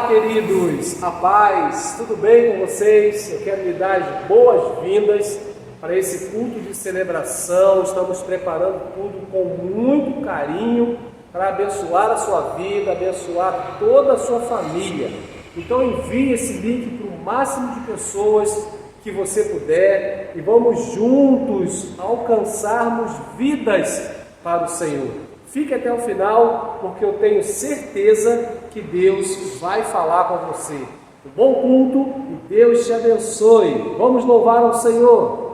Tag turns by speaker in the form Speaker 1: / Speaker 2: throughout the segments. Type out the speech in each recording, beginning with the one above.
Speaker 1: Olá, queridos, a paz, tudo bem com vocês? Eu quero lhe dar as boas-vindas para esse culto de celebração. Estamos preparando tudo com muito carinho para abençoar a sua vida, abençoar toda a sua família. Então envie esse link para o máximo de pessoas que você puder e vamos juntos alcançarmos vidas para o Senhor. Fique até o final, porque eu tenho certeza que Deus vai falar com você. Um bom culto e Deus te abençoe. Vamos louvar ao Senhor.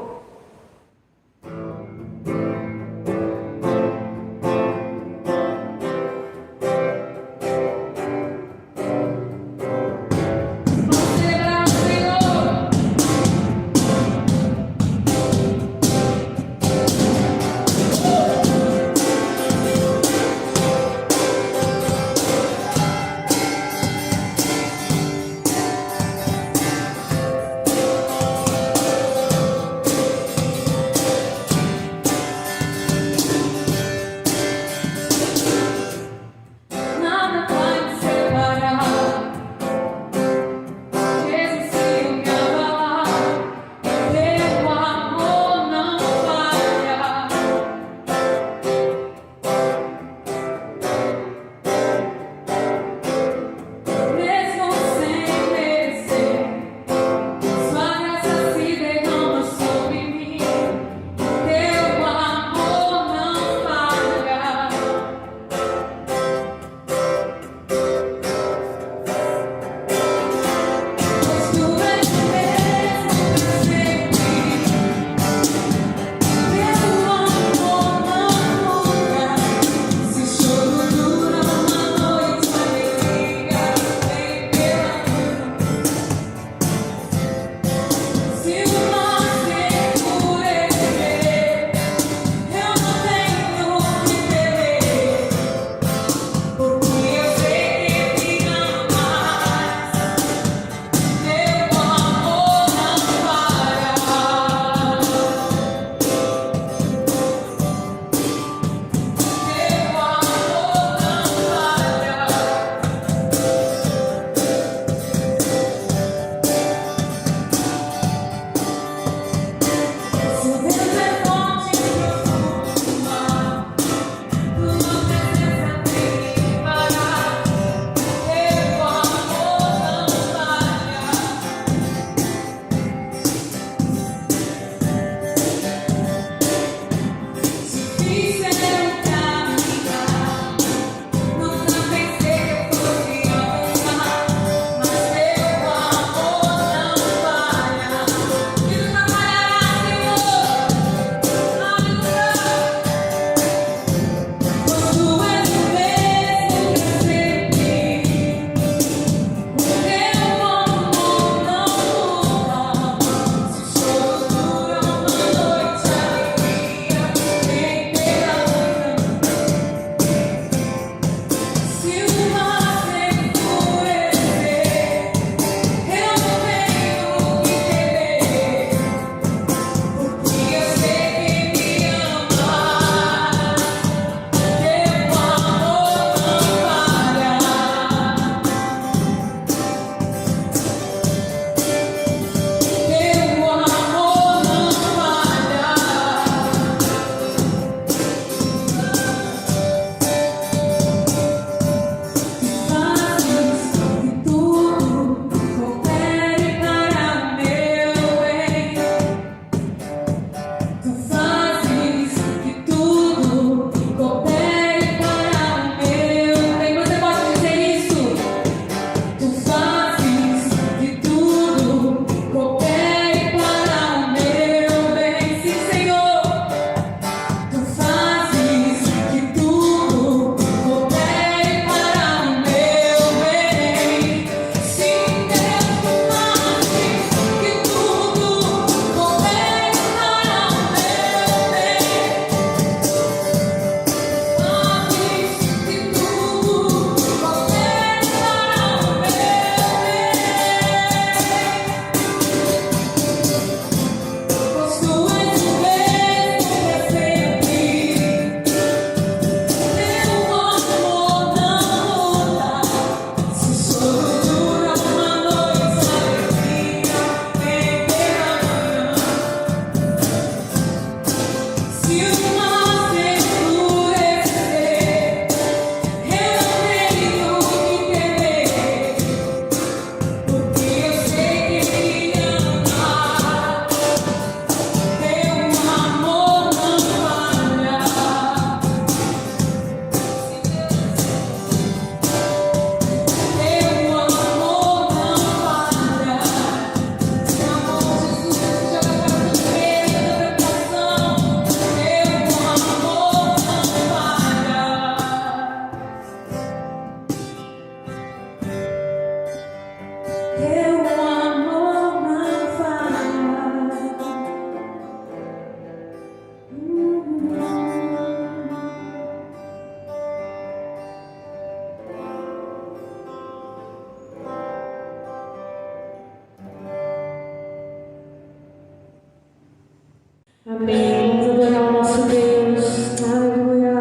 Speaker 2: Amém. Vamos adorar o nosso Deus. Aleluia.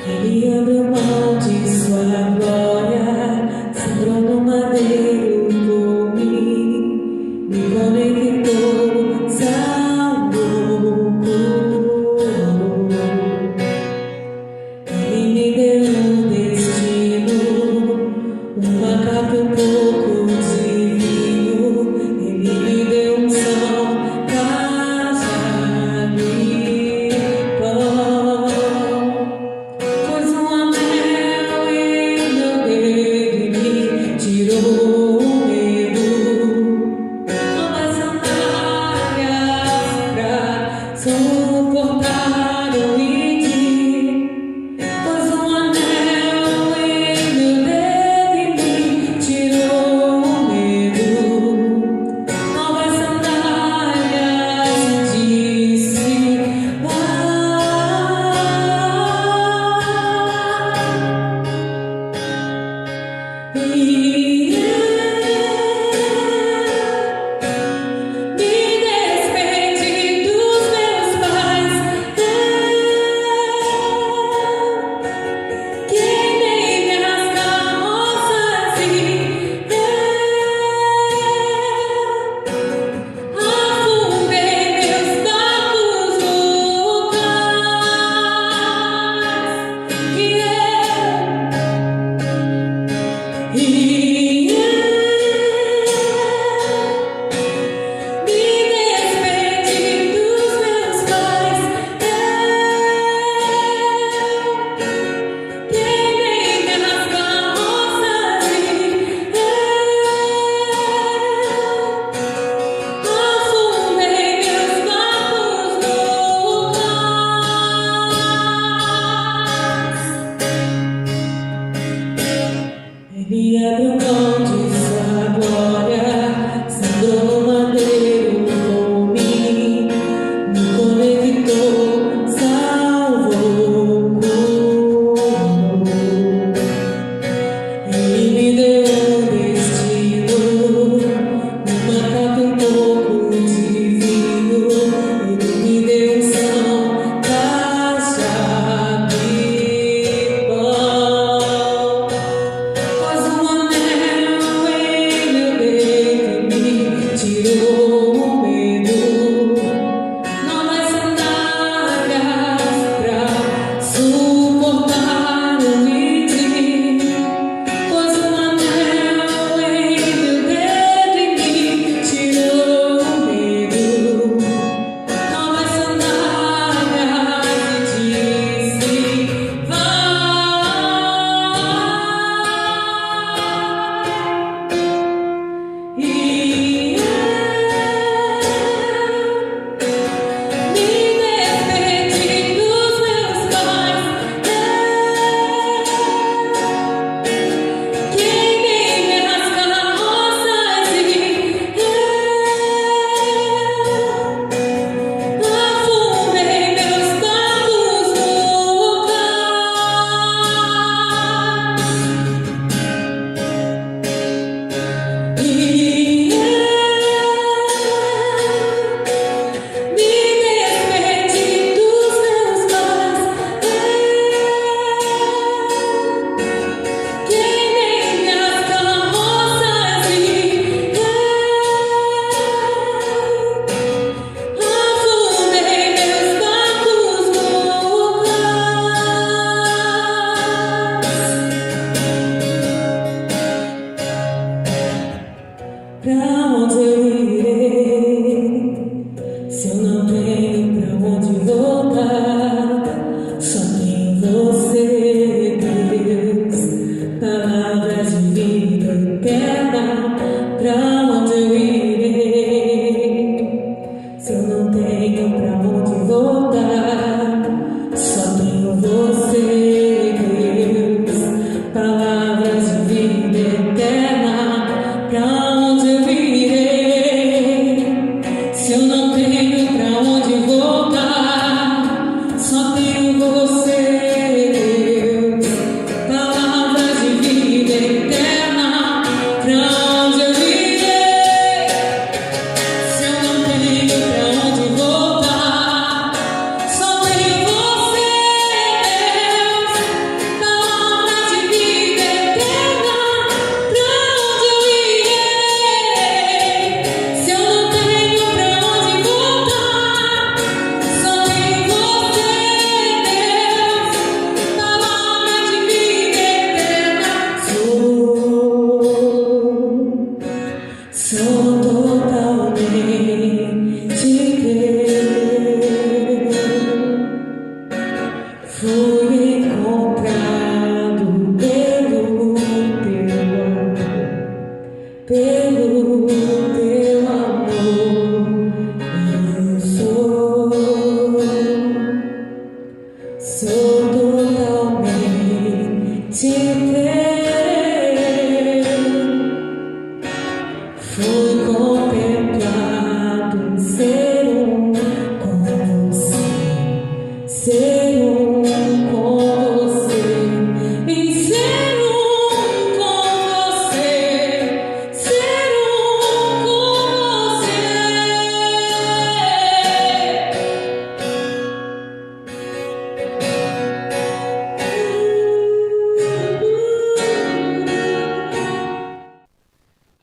Speaker 2: Ele abriu mão de sua glória, sangrou no madeiro por mim, me conectou, salvou. Ele me deu um destino, uma capa um pouco de vinho. Ele me deu um som, casa e pão. Pôs um anel em meu dedo e me tirou o medo. Novas sandálias pra suportar o ID. Pôs um anel em meu dedo e me tirou o medo. Novas sandálias e disse: E me despedi dos meus pais.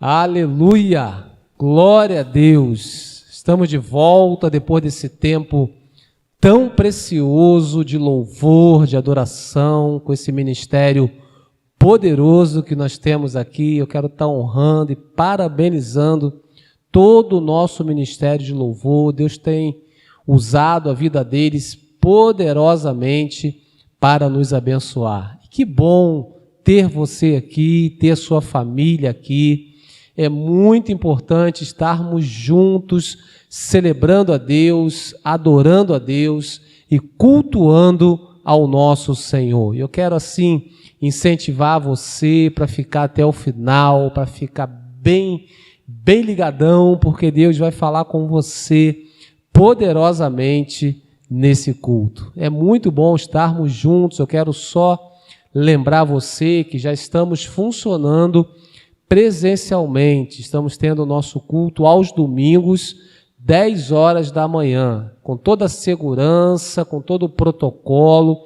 Speaker 1: Aleluia! Glória a Deus! Estamos de volta depois desse tempo tão precioso de louvor, de adoração, com esse ministério poderoso que nós temos aqui. Eu quero estar honrando e parabenizando todo o nosso ministério de louvor. Deus tem usado a vida deles poderosamente para nos abençoar. Que bom ter você aqui, ter sua família aqui. É muito importante estarmos juntos, celebrando a Deus, adorando a Deus e cultuando ao nosso Senhor. Eu quero, assim, incentivar você para ficar até o final, para ficar bem ligadão, porque Deus vai falar com você poderosamente nesse culto. É muito bom estarmos juntos. Eu quero só lembrar você que já estamos funcionando presencialmente. Estamos tendo o nosso culto aos domingos, 10 horas da manhã, com toda a segurança, com todo o protocolo.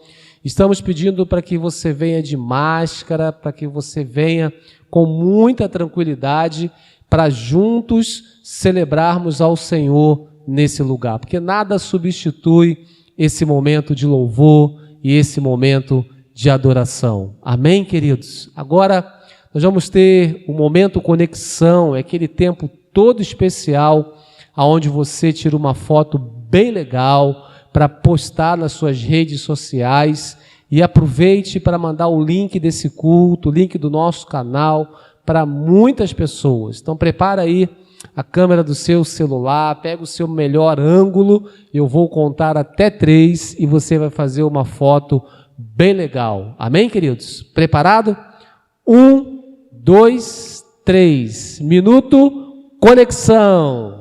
Speaker 1: Estamos pedindo para que você venha de máscara, para que você venha com muita tranquilidade, para juntos celebrarmos ao Senhor nesse lugar, porque nada substitui esse momento de louvor e esse momento de adoração. Amém, queridos? Agora nós vamos ter um momento conexão, é aquele tempo todo especial, onde você tira uma foto bem legal para postar nas suas redes sociais e aproveite para mandar o link desse culto, o link do nosso canal para muitas pessoas. Então prepara aí a câmera do seu celular, pega o seu melhor ângulo, eu vou contar até 3 e você vai fazer uma foto bem legal. Amém, queridos? Preparado? 1, 2, 3. Minuto, conexão.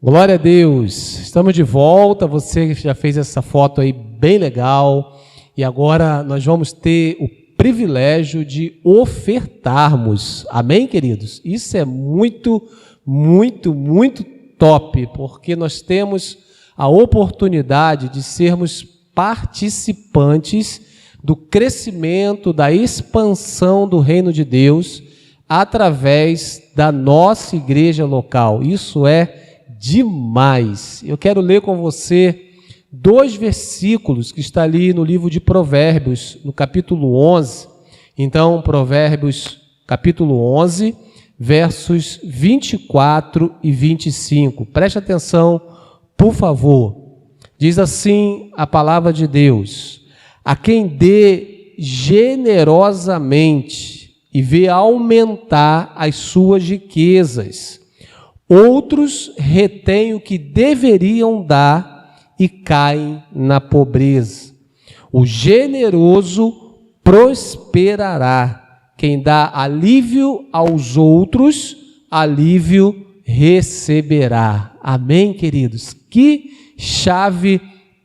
Speaker 1: Glória a Deus, estamos de volta, você já fez essa foto aí bem legal e agora nós vamos ter o privilégio de ofertarmos, amém, queridos? Isso é muito top, porque nós temos a oportunidade de sermos participantes do crescimento, da expansão do reino de Deus através da nossa igreja local. Isso é demais. Eu quero ler com você 2 versículos que está ali no livro de Provérbios, no capítulo 11. Então, Provérbios, capítulo 11, versos 24 e 25. Preste atenção, por favor. Diz assim a palavra de Deus: a quem dê generosamente e vê aumentar as suas riquezas, outros retêm o que deveriam dar e caem na pobreza. O generoso prosperará. Quem dá alívio aos outros, alívio receberá. Amém, queridos? Que chave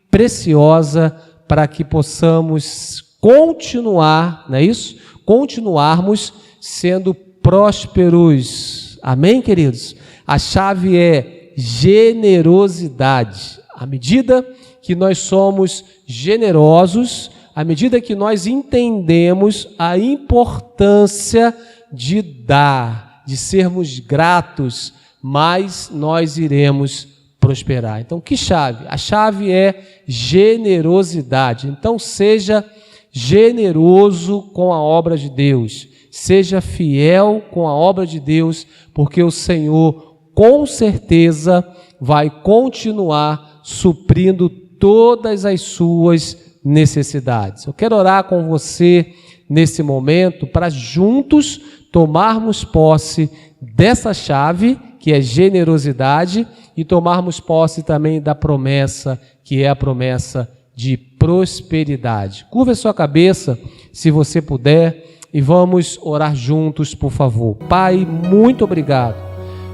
Speaker 1: preciosa para que possamos continuar, não é isso? Continuarmos sendo prósperos. Amém, queridos? A chave é generosidade. À medida que nós somos generosos, à medida que nós entendemos a importância de dar, de sermos gratos, mais nós iremos prosperar. Então, que chave? A chave é generosidade. Então, seja generoso com a obra de Deus. Seja fiel com a obra de Deus, porque o Senhor, com certeza, vai continuar suprindo todas as suas necessidades. Eu quero orar com você nesse momento para juntos tomarmos posse dessa chave, que é generosidade, e tomarmos posse também da promessa, que é a promessa de prosperidade. Curva a sua cabeça, se você puder, e vamos orar juntos, por favor. Pai, muito obrigado,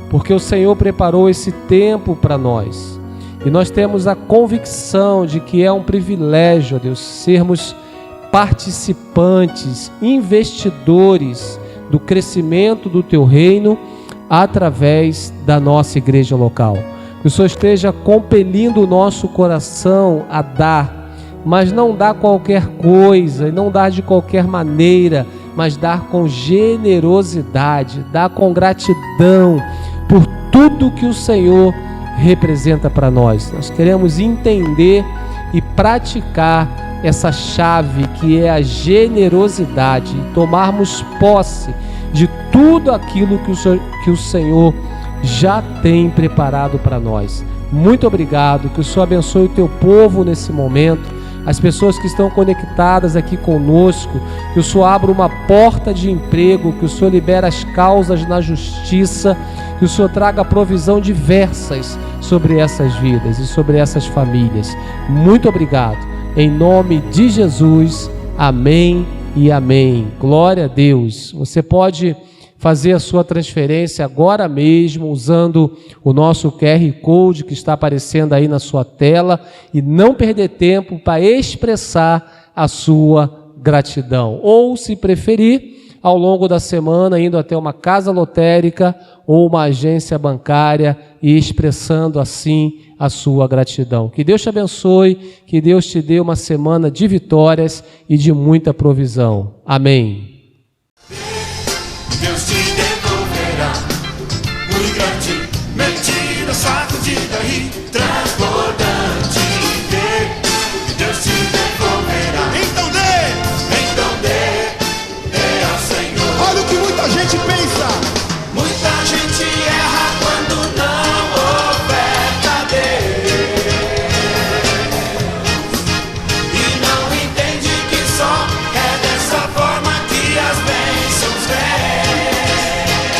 Speaker 1: porque o Senhor preparou esse tempo para nós. E nós temos a convicção de que é um privilégio, ó Deus, sermos participantes, investidores do crescimento do Teu reino através da nossa igreja local. Que o Senhor esteja compelindo o nosso coração a dar, mas não dar qualquer coisa, e não dar de qualquer maneira, mas dar com generosidade, dar com gratidão por tudo que o Senhor representa para nós. Nós queremos entender e praticar essa chave que é a generosidade, tomarmos posse de tudo aquilo que o Senhor já tem preparado para nós. Muito obrigado, que o Senhor abençoe o teu povo nesse momento, as pessoas que estão conectadas aqui conosco, que o Senhor abra uma porta de emprego, que o Senhor libere as causas na justiça, que o Senhor traga provisão diversas sobre essas vidas e sobre essas famílias. Muito obrigado. Em nome de Jesus, amém e amém. Glória a Deus. Você pode fazer a sua transferência agora mesmo, usando o nosso QR Code que está aparecendo aí na sua tela, e não perder tempo para expressar a sua gratidão. Ou, se preferir, ao longo da semana, indo até uma casa lotérica ou uma agência bancária e expressando assim a sua gratidão. Que Deus te abençoe, que Deus te dê uma semana de vitórias e de muita provisão. Amém.
Speaker 3: Deus te devolverá muito grande, mentira, sacudida e transbordante. Deus te devolverá. Então dê ao Senhor. Olha o que muita gente pensa. Muita gente erra quando não oferta a Deus e não entende que só é dessa forma que as bênçãos vêm.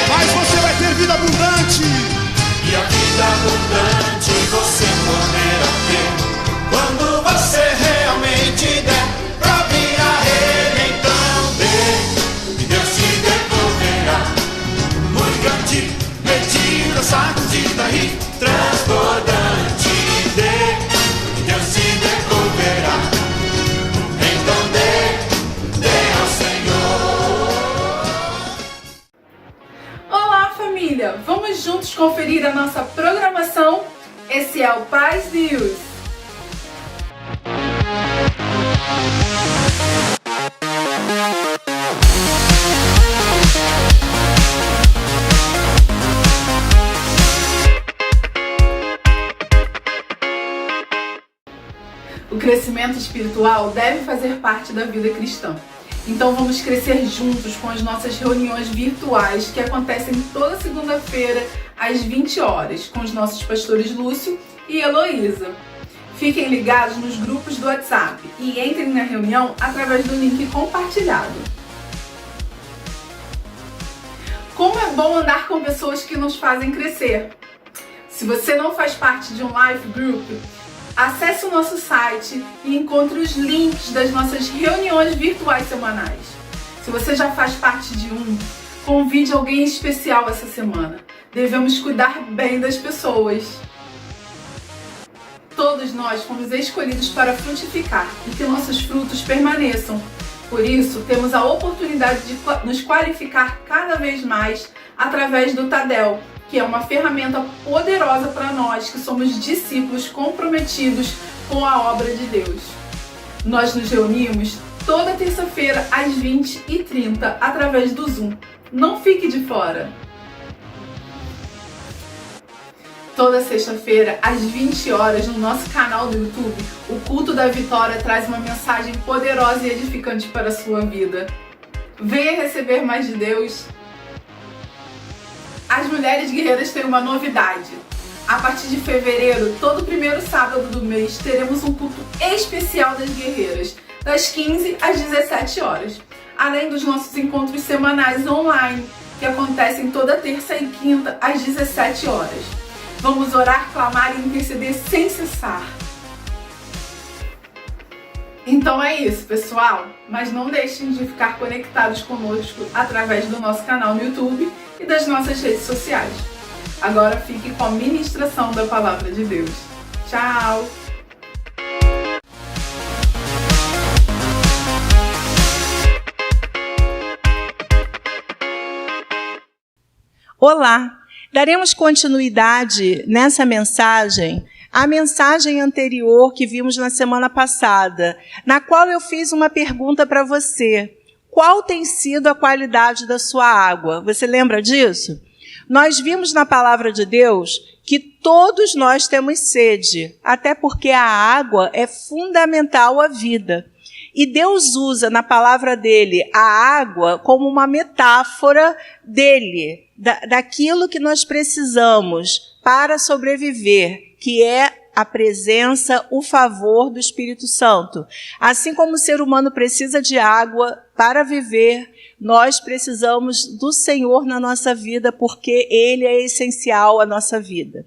Speaker 3: Mas você vai ter vida abundante, e a vida abundante você poderá ter quando você realmente der pra vir a Ele. Então dê, e Deus te devolverá muito grande, medida, sacudida e transbordante. Dê, e Deus te devolverá. Então dê ao Senhor.
Speaker 4: Olá, família! Vamos juntos conferir a nossa programação? Esse é o Paz News. O crescimento espiritual deve fazer parte da vida cristã. Então vamos crescer juntos com as nossas reuniões virtuais que acontecem toda segunda-feira às 20 horas com os nossos pastores Lúcio e Heloísa. Fiquem ligados nos grupos do WhatsApp e entrem na reunião através do link compartilhado. Como é bom andar com pessoas que nos fazem crescer. Se você não faz parte de um life group, acesse o nosso site e encontre os links das nossas reuniões virtuais semanais. Se você já faz parte de um, convide alguém especial essa semana. Devemos cuidar bem das pessoas. Todos nós fomos escolhidos para frutificar e que nossos frutos permaneçam. Por isso, temos a oportunidade de nos qualificar cada vez mais através do Tadel, que é uma ferramenta poderosa para nós que somos discípulos comprometidos com a obra de Deus. Nós nos reunimos toda terça-feira às 20h30 através do Zoom. Não fique de fora! Toda sexta-feira, às 20 horas, no nosso canal do YouTube, o Culto da Vitória traz uma mensagem poderosa e edificante para a sua vida. Venha receber mais de Deus. As Mulheres Guerreiras têm uma novidade. A partir de fevereiro, todo primeiro sábado do mês, teremos um culto especial das guerreiras, das 15 às 17 horas. Além dos nossos encontros semanais online, que acontecem toda terça e quinta às 17 horas. Vamos orar, clamar e interceder sem cessar. Então é isso, pessoal. Mas não deixem de ficar conectados conosco através do nosso canal no YouTube e das nossas redes sociais. Agora fique com a ministração da Palavra de Deus. Tchau!
Speaker 5: Olá! Daremos continuidade nessa mensagem à mensagem anterior que vimos na semana passada, na qual eu fiz uma pergunta para você. Qual tem sido a qualidade da sua água? Você lembra disso? Nós vimos na palavra de Deus que todos nós temos sede, até porque a água é fundamental à vida. E Deus usa na palavra dele a água como uma metáfora dele, daquilo que nós precisamos para sobreviver, que é a presença, o favor do Espírito Santo. Assim como o ser humano precisa de água para viver, nós precisamos do Senhor na nossa vida, porque Ele é essencial à nossa vida.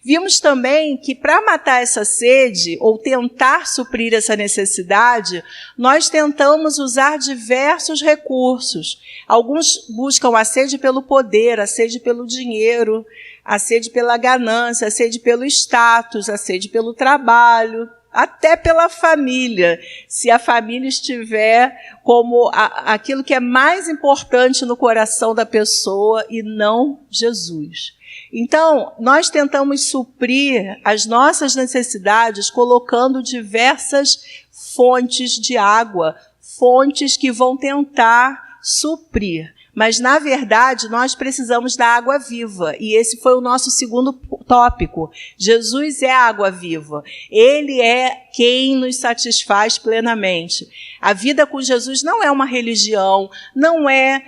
Speaker 5: Vimos também que para matar essa sede, ou tentar suprir essa necessidade, nós tentamos usar diversos recursos. Alguns buscam a sede pelo poder, a sede pelo dinheiro, a sede pela ganância, a sede pelo status, a sede pelo trabalho, até pela família, se a família estiver como aquilo que é mais importante no coração da pessoa e não Jesus. Então, nós tentamos suprir as nossas necessidades colocando diversas fontes de água, fontes que vão tentar suprir. Mas, na verdade, nós precisamos da água viva. E esse foi o nosso segundo tópico. Jesus é a água viva. Ele é quem nos satisfaz plenamente. A vida com Jesus não é uma religião, não é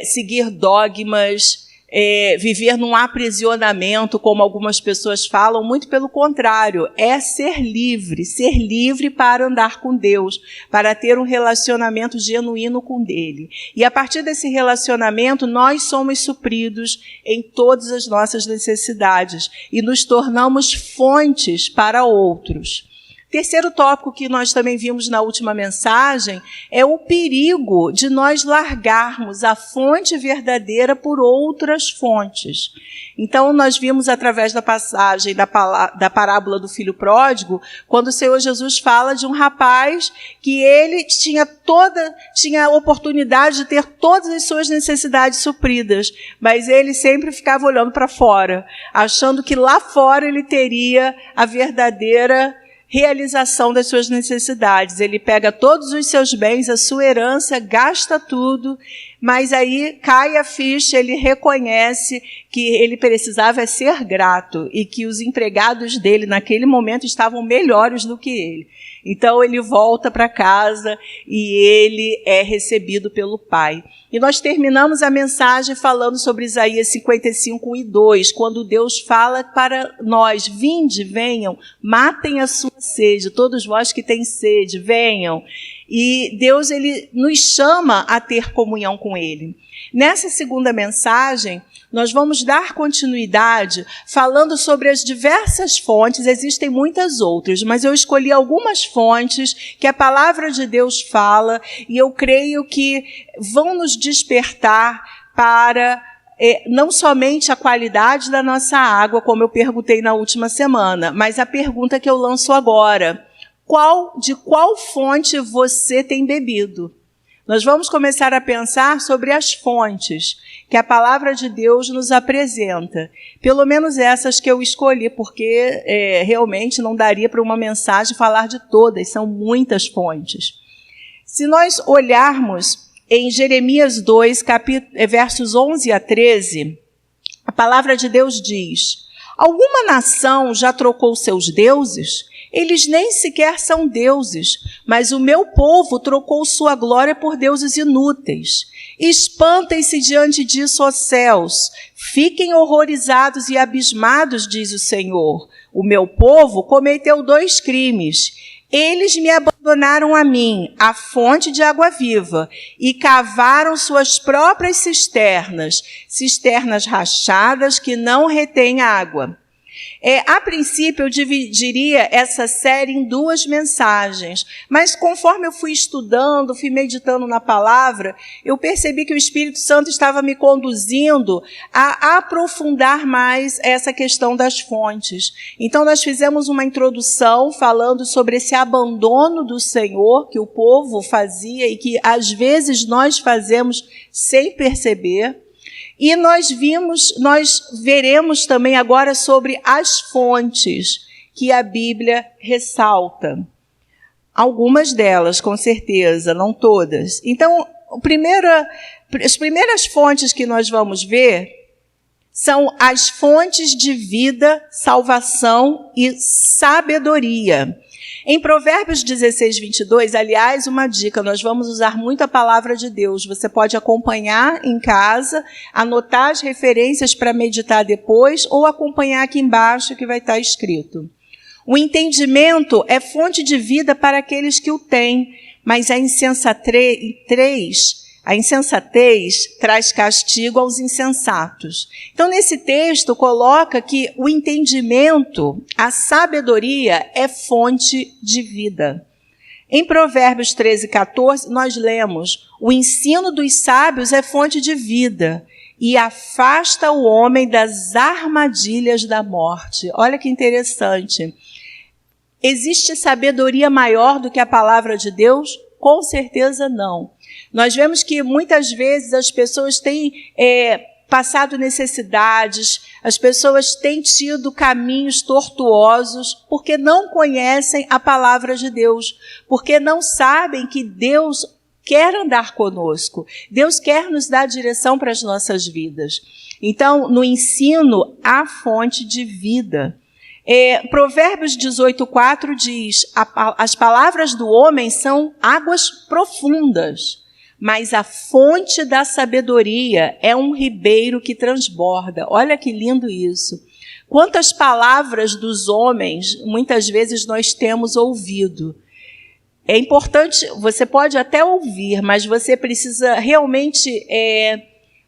Speaker 5: seguir dogmas, viver num aprisionamento, como algumas pessoas falam, muito pelo contrário, é ser livre para andar com Deus, para ter um relacionamento genuíno com Ele. E a partir desse relacionamento, nós somos supridos em todas as nossas necessidades e nos tornamos fontes para outros. Terceiro tópico que nós também vimos na última mensagem é o perigo de nós largarmos a fonte verdadeira por outras fontes. Então, nós vimos através da passagem da parábola do filho pródigo, quando o Senhor Jesus fala de um rapaz que ele tinha a oportunidade de ter todas as suas necessidades supridas, mas ele sempre ficava olhando para fora, achando que lá fora ele teria a verdadeira realização das suas necessidades. Ele pega todos os seus bens, a sua herança, gasta tudo, mas aí cai a ficha, ele reconhece que ele precisava ser grato e que os empregados dele naquele momento estavam melhores do que ele. Então ele volta para casa e ele é recebido pelo pai. E nós terminamos a mensagem falando sobre Isaías 55, 1 e 2, quando Deus fala para nós: vinde, venham, matem a sua sede, todos vós que têm sede, venham. E Deus, ele nos chama a ter comunhão com Ele. Nessa segunda mensagem, nós vamos dar continuidade falando sobre as diversas fontes, existem muitas outras, mas eu escolhi algumas fontes que a palavra de Deus fala e eu creio que vão nos despertar para não somente a qualidade da nossa água, como eu perguntei na última semana, mas a pergunta que eu lanço agora: de qual fonte você tem bebido? Nós vamos começar a pensar sobre as fontes que a palavra de Deus nos apresenta. Pelo menos essas que eu escolhi, porque realmente não daria para uma mensagem falar de todas, são muitas fontes. Se nós olharmos em Jeremias 2, versos 11 a 13, a palavra de Deus diz: Alguma nação já trocou seus deuses? Eles nem sequer são deuses, mas o meu povo trocou sua glória por deuses inúteis. Espantem-se diante disso, ó céus. Fiquem horrorizados e abismados, diz o Senhor. O meu povo cometeu 2 crimes. Eles me abandonaram a mim, a fonte de água viva, e cavaram suas próprias cisternas rachadas que não retêm água. A princípio, eu dividiria essa série em 2 mensagens, mas conforme eu fui estudando, fui meditando na palavra, eu percebi que o Espírito Santo estava me conduzindo a aprofundar mais essa questão das fontes. Então, nós fizemos uma introdução falando sobre esse abandono do Senhor que o povo fazia e que, às vezes, nós fazemos sem perceber. E nós veremos também agora sobre as fontes que a Bíblia ressalta. Algumas delas, com certeza, não todas. Então, as primeiras fontes que nós vamos ver são as fontes de vida, salvação e sabedoria. Em Provérbios 16, 22, aliás, uma dica, nós vamos usar muito a palavra de Deus. Você pode acompanhar em casa, anotar as referências para meditar depois, ou acompanhar aqui embaixo que vai estar escrito. O entendimento é fonte de vida para aqueles que o têm, mas a insensatez traz castigo aos insensatos. Então, nesse texto, coloca que o entendimento, a sabedoria, é fonte de vida. Em Provérbios 13, 14, nós lemos: o ensino dos sábios é fonte de vida e afasta o homem das armadilhas da morte. Olha que interessante. Existe sabedoria maior do que a palavra de Deus? Com certeza não. Nós vemos que muitas vezes as pessoas têm passado necessidades, as pessoas têm tido caminhos tortuosos porque não conhecem a palavra de Deus, porque não sabem que Deus quer andar conosco, Deus quer nos dar direção para as nossas vidas. Então, no ensino, há fonte de vida. Provérbios 18:4 diz: as palavras do homem são águas profundas, mas a fonte da sabedoria é um ribeiro que transborda. Olha que lindo isso. Quantas palavras dos homens, muitas vezes nós temos ouvido. É importante, você pode até ouvir, mas você precisa realmente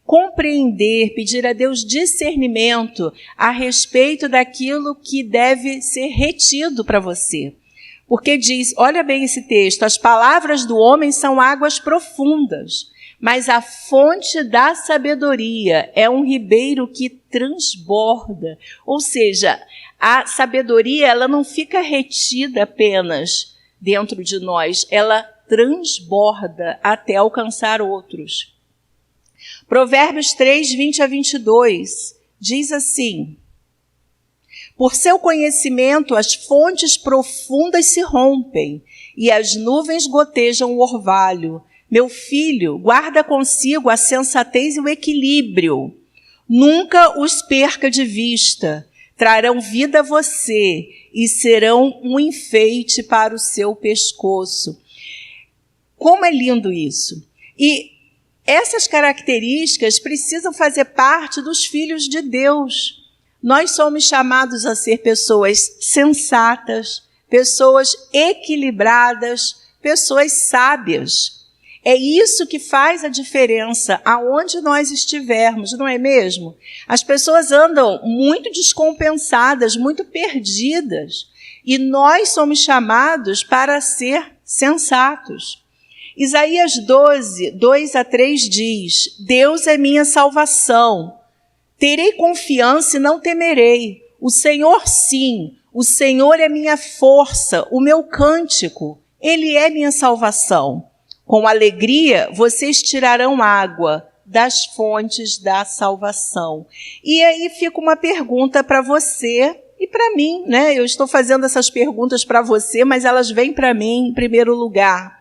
Speaker 5: compreender, pedir a Deus discernimento a respeito daquilo que deve ser retido para você. Porque diz, olha bem esse texto, as palavras do homem são águas profundas, mas a fonte da sabedoria é um ribeiro que transborda. Ou seja, a sabedoria, ela não fica retida apenas dentro de nós, ela transborda até alcançar outros. Provérbios 3, 20 a 22, diz assim: por seu conhecimento as fontes profundas se rompem e as nuvens gotejam o orvalho. Meu filho, guarda consigo a sensatez e o equilíbrio. Nunca os perca de vista. Trarão vida a você e serão um enfeite para o seu pescoço. Como é lindo isso! E essas características precisam fazer parte dos filhos de Deus. Nós somos chamados a ser pessoas sensatas, pessoas equilibradas, pessoas sábias. É isso que faz a diferença aonde nós estivermos, não é mesmo? As pessoas andam muito descompensadas, muito perdidas, e nós somos chamados para ser sensatos. Isaías 12, 2 a 3 diz: Deus é minha salvação. Terei confiança e não temerei. O Senhor, sim, o Senhor é minha força, o meu cântico. Ele é minha salvação. Com alegria vocês tirarão água das fontes da salvação. E aí fica uma pergunta para você e para mim, né? Eu estou fazendo essas perguntas para você, mas elas vêm para mim em primeiro lugar.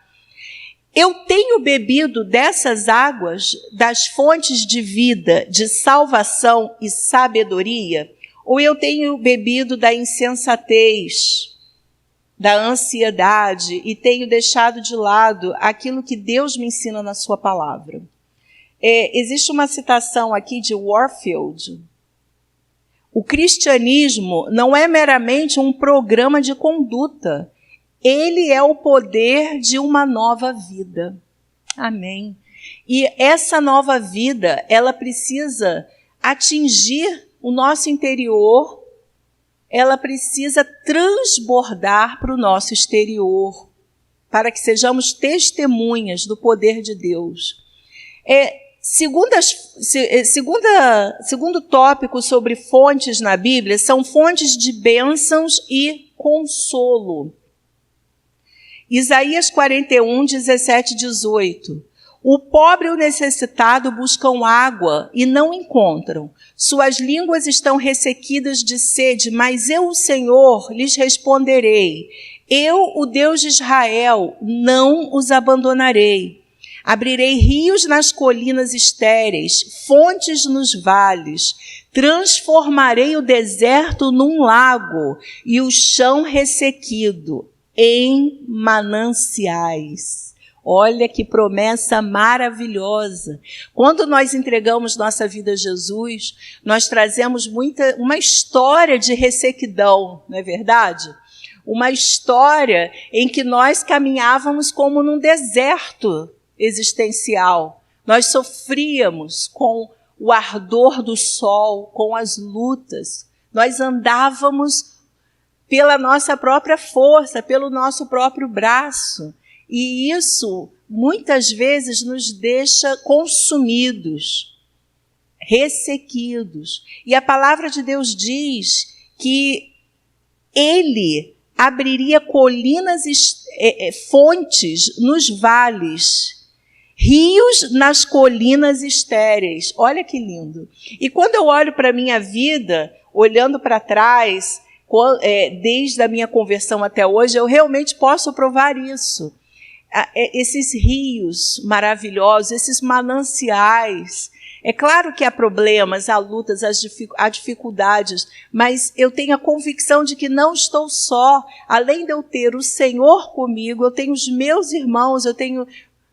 Speaker 5: Eu tenho bebido dessas águas, das fontes de vida, de salvação e sabedoria? Ou eu tenho bebido da insensatez, da ansiedade e tenho deixado de lado aquilo que Deus me ensina na sua palavra? Existe uma citação aqui de Warfield. O cristianismo não é meramente um programa de conduta. Ele é o poder de uma nova vida. Amém. E essa nova vida, ela precisa atingir o nosso interior, ela precisa transbordar para o nosso exterior, para que sejamos testemunhas do poder de Deus. Segundo tópico sobre fontes na Bíblia, são fontes de bênçãos e consolo. Isaías 41, 17 e 18. O pobre e o necessitado buscam água e não encontram. Suas línguas estão ressequidas de sede, mas eu, o Senhor, lhes responderei. Eu, o Deus de Israel, não os abandonarei. Abrirei rios nas colinas estéreis, fontes nos vales. Transformarei o deserto num lago e o chão ressequido em mananciais. Olha que promessa maravilhosa. Quando nós entregamos nossa vida a Jesus, nós trazemos uma história de ressequidão, não é verdade? Uma história em que nós caminhávamos como num deserto existencial. Nós sofríamos com o ardor do sol, com as lutas. Nós andávamos pela nossa própria força, pelo nosso próprio braço. E isso, muitas vezes, nos deixa consumidos, ressequidos. E a palavra de Deus diz que Ele abriria colinas, fontes nos vales, rios nas colinas estéreis. Olha que lindo. E quando eu olho para a minha vida, olhando para trás, desde a minha conversão até hoje, eu realmente posso provar isso. Esses rios maravilhosos, esses mananciais. É claro que há problemas, há lutas, há dificuldades, mas eu tenho a convicção de que não estou só. Além de eu ter o Senhor comigo, eu tenho os meus irmãos, eu tenho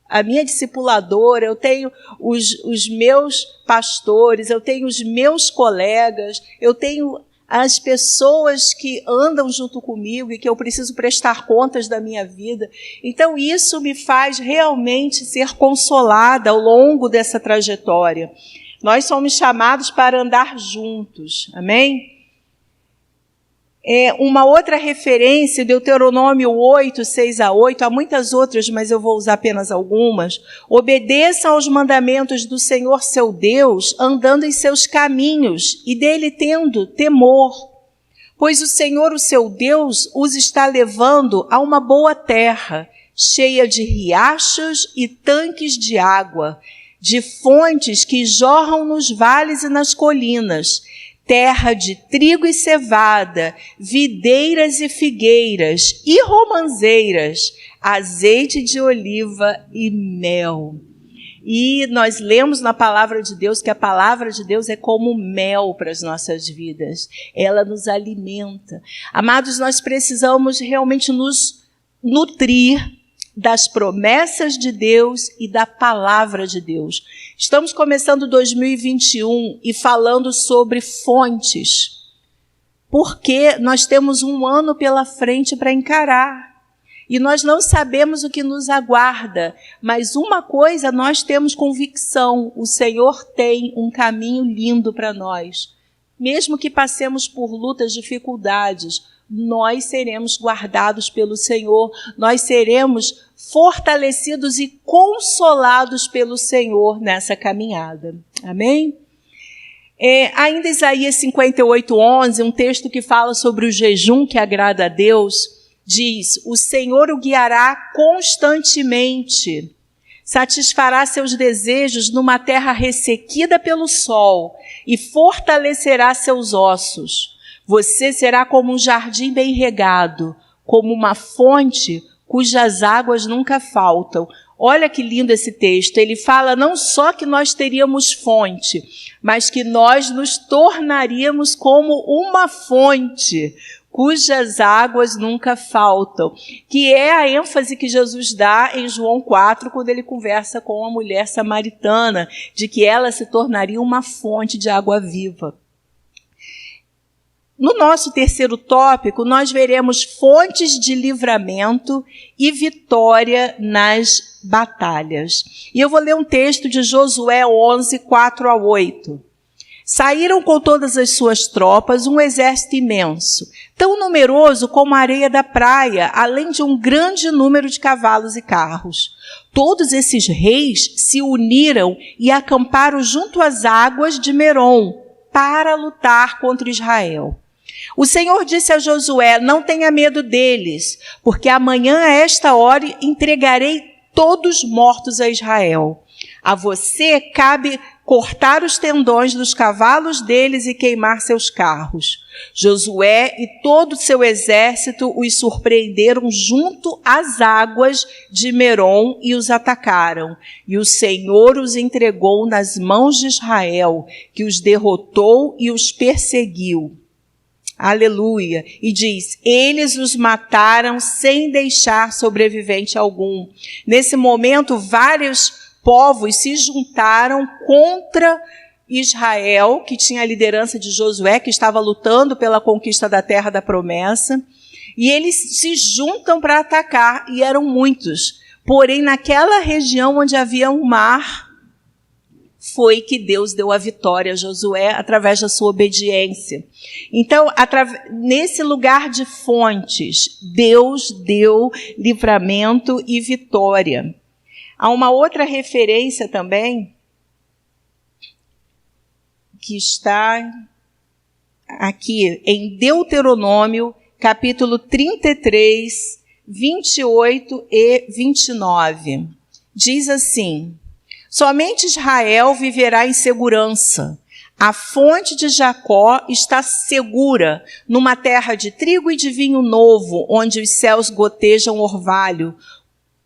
Speaker 5: a minha discipuladora, eu tenho os meus pastores, eu tenho os meus colegas, eu tenho as pessoas que andam junto comigo e que eu preciso prestar contas da minha vida. Então, isso me faz realmente ser consolada ao longo dessa trajetória. Nós somos chamados para andar juntos, amém? Uma outra referência, Deuteronômio 8, 6 a 8, há muitas outras, mas eu vou usar apenas algumas. Obedeçam aos mandamentos do Senhor seu Deus, andando em seus caminhos, e dele tendo temor. Pois o Senhor, o seu Deus, os está levando a uma boa terra, cheia de riachos e tanques de água, de fontes que jorram nos vales e nas colinas, terra de trigo e cevada, videiras e figueiras e romãzeiras, azeite de oliva e mel. E nós lemos na palavra de Deus que a palavra de Deus é como mel para as nossas vidas. Ela nos alimenta. Amados, nós precisamos realmente nos nutrir das promessas de Deus e da palavra de Deus. Estamos começando 2021 e falando sobre fontes, porque nós temos um ano pela frente para encarar. E nós não sabemos o que nos aguarda, mas uma coisa nós temos convicção: o Senhor tem um caminho lindo para nós. Mesmo que passemos por lutas, dificuldades, nós seremos guardados pelo Senhor, nós seremos fortalecidos e consolados pelo Senhor nessa caminhada. Amém? Ainda Isaías 58, 11, um texto que fala sobre o jejum que agrada a Deus, diz: o Senhor o guiará constantemente, satisfará seus desejos numa terra ressequida pelo sol e fortalecerá seus ossos. Você será como um jardim bem regado, como uma fonte cujas águas nunca faltam. Olha que lindo esse texto. Ele fala não só que nós teríamos fonte, mas que nós nos tornaríamos como uma fonte, cujas águas nunca faltam, que é a ênfase que Jesus dá em João 4, quando ele conversa com a mulher samaritana, de que ela se tornaria uma fonte de água viva. No nosso terceiro tópico, nós veremos fontes de livramento e vitória nas batalhas. E eu vou ler um texto de Josué 11, 4-8. Saíram com todas as suas tropas um exército imenso, tão numeroso como a areia da praia, além de um grande número de cavalos e carros. Todos esses reis se uniram e acamparam junto às águas de Merom para lutar contra Israel. O Senhor disse a Josué: não tenha medo deles, porque amanhã a esta hora entregarei todos mortos a Israel. A você cabe cortar os tendões dos cavalos deles e queimar seus carros. Josué e todo o seu exército os surpreenderam junto às águas de Merom e os atacaram. E o Senhor os entregou nas mãos de Israel, que os derrotou e os perseguiu. Aleluia. E diz, eles os mataram sem deixar sobrevivente algum. Nesse momento, vários povos se juntaram contra Israel, que tinha a liderança de Josué, que estava lutando pela conquista da terra da promessa. E eles se juntam para atacar, e eram muitos. Porém, naquela região onde havia um mar, foi que Deus deu a vitória a Josué através da sua obediência. Então, nesse lugar de fontes, Deus deu livramento e vitória. Há uma outra referência também, que está aqui em Deuteronômio, capítulo 33, 28 e 29. Diz assim: somente Israel viverá em segurança. A fonte de Jacó está segura, numa terra de trigo e de vinho novo, onde os céus gotejam orvalho.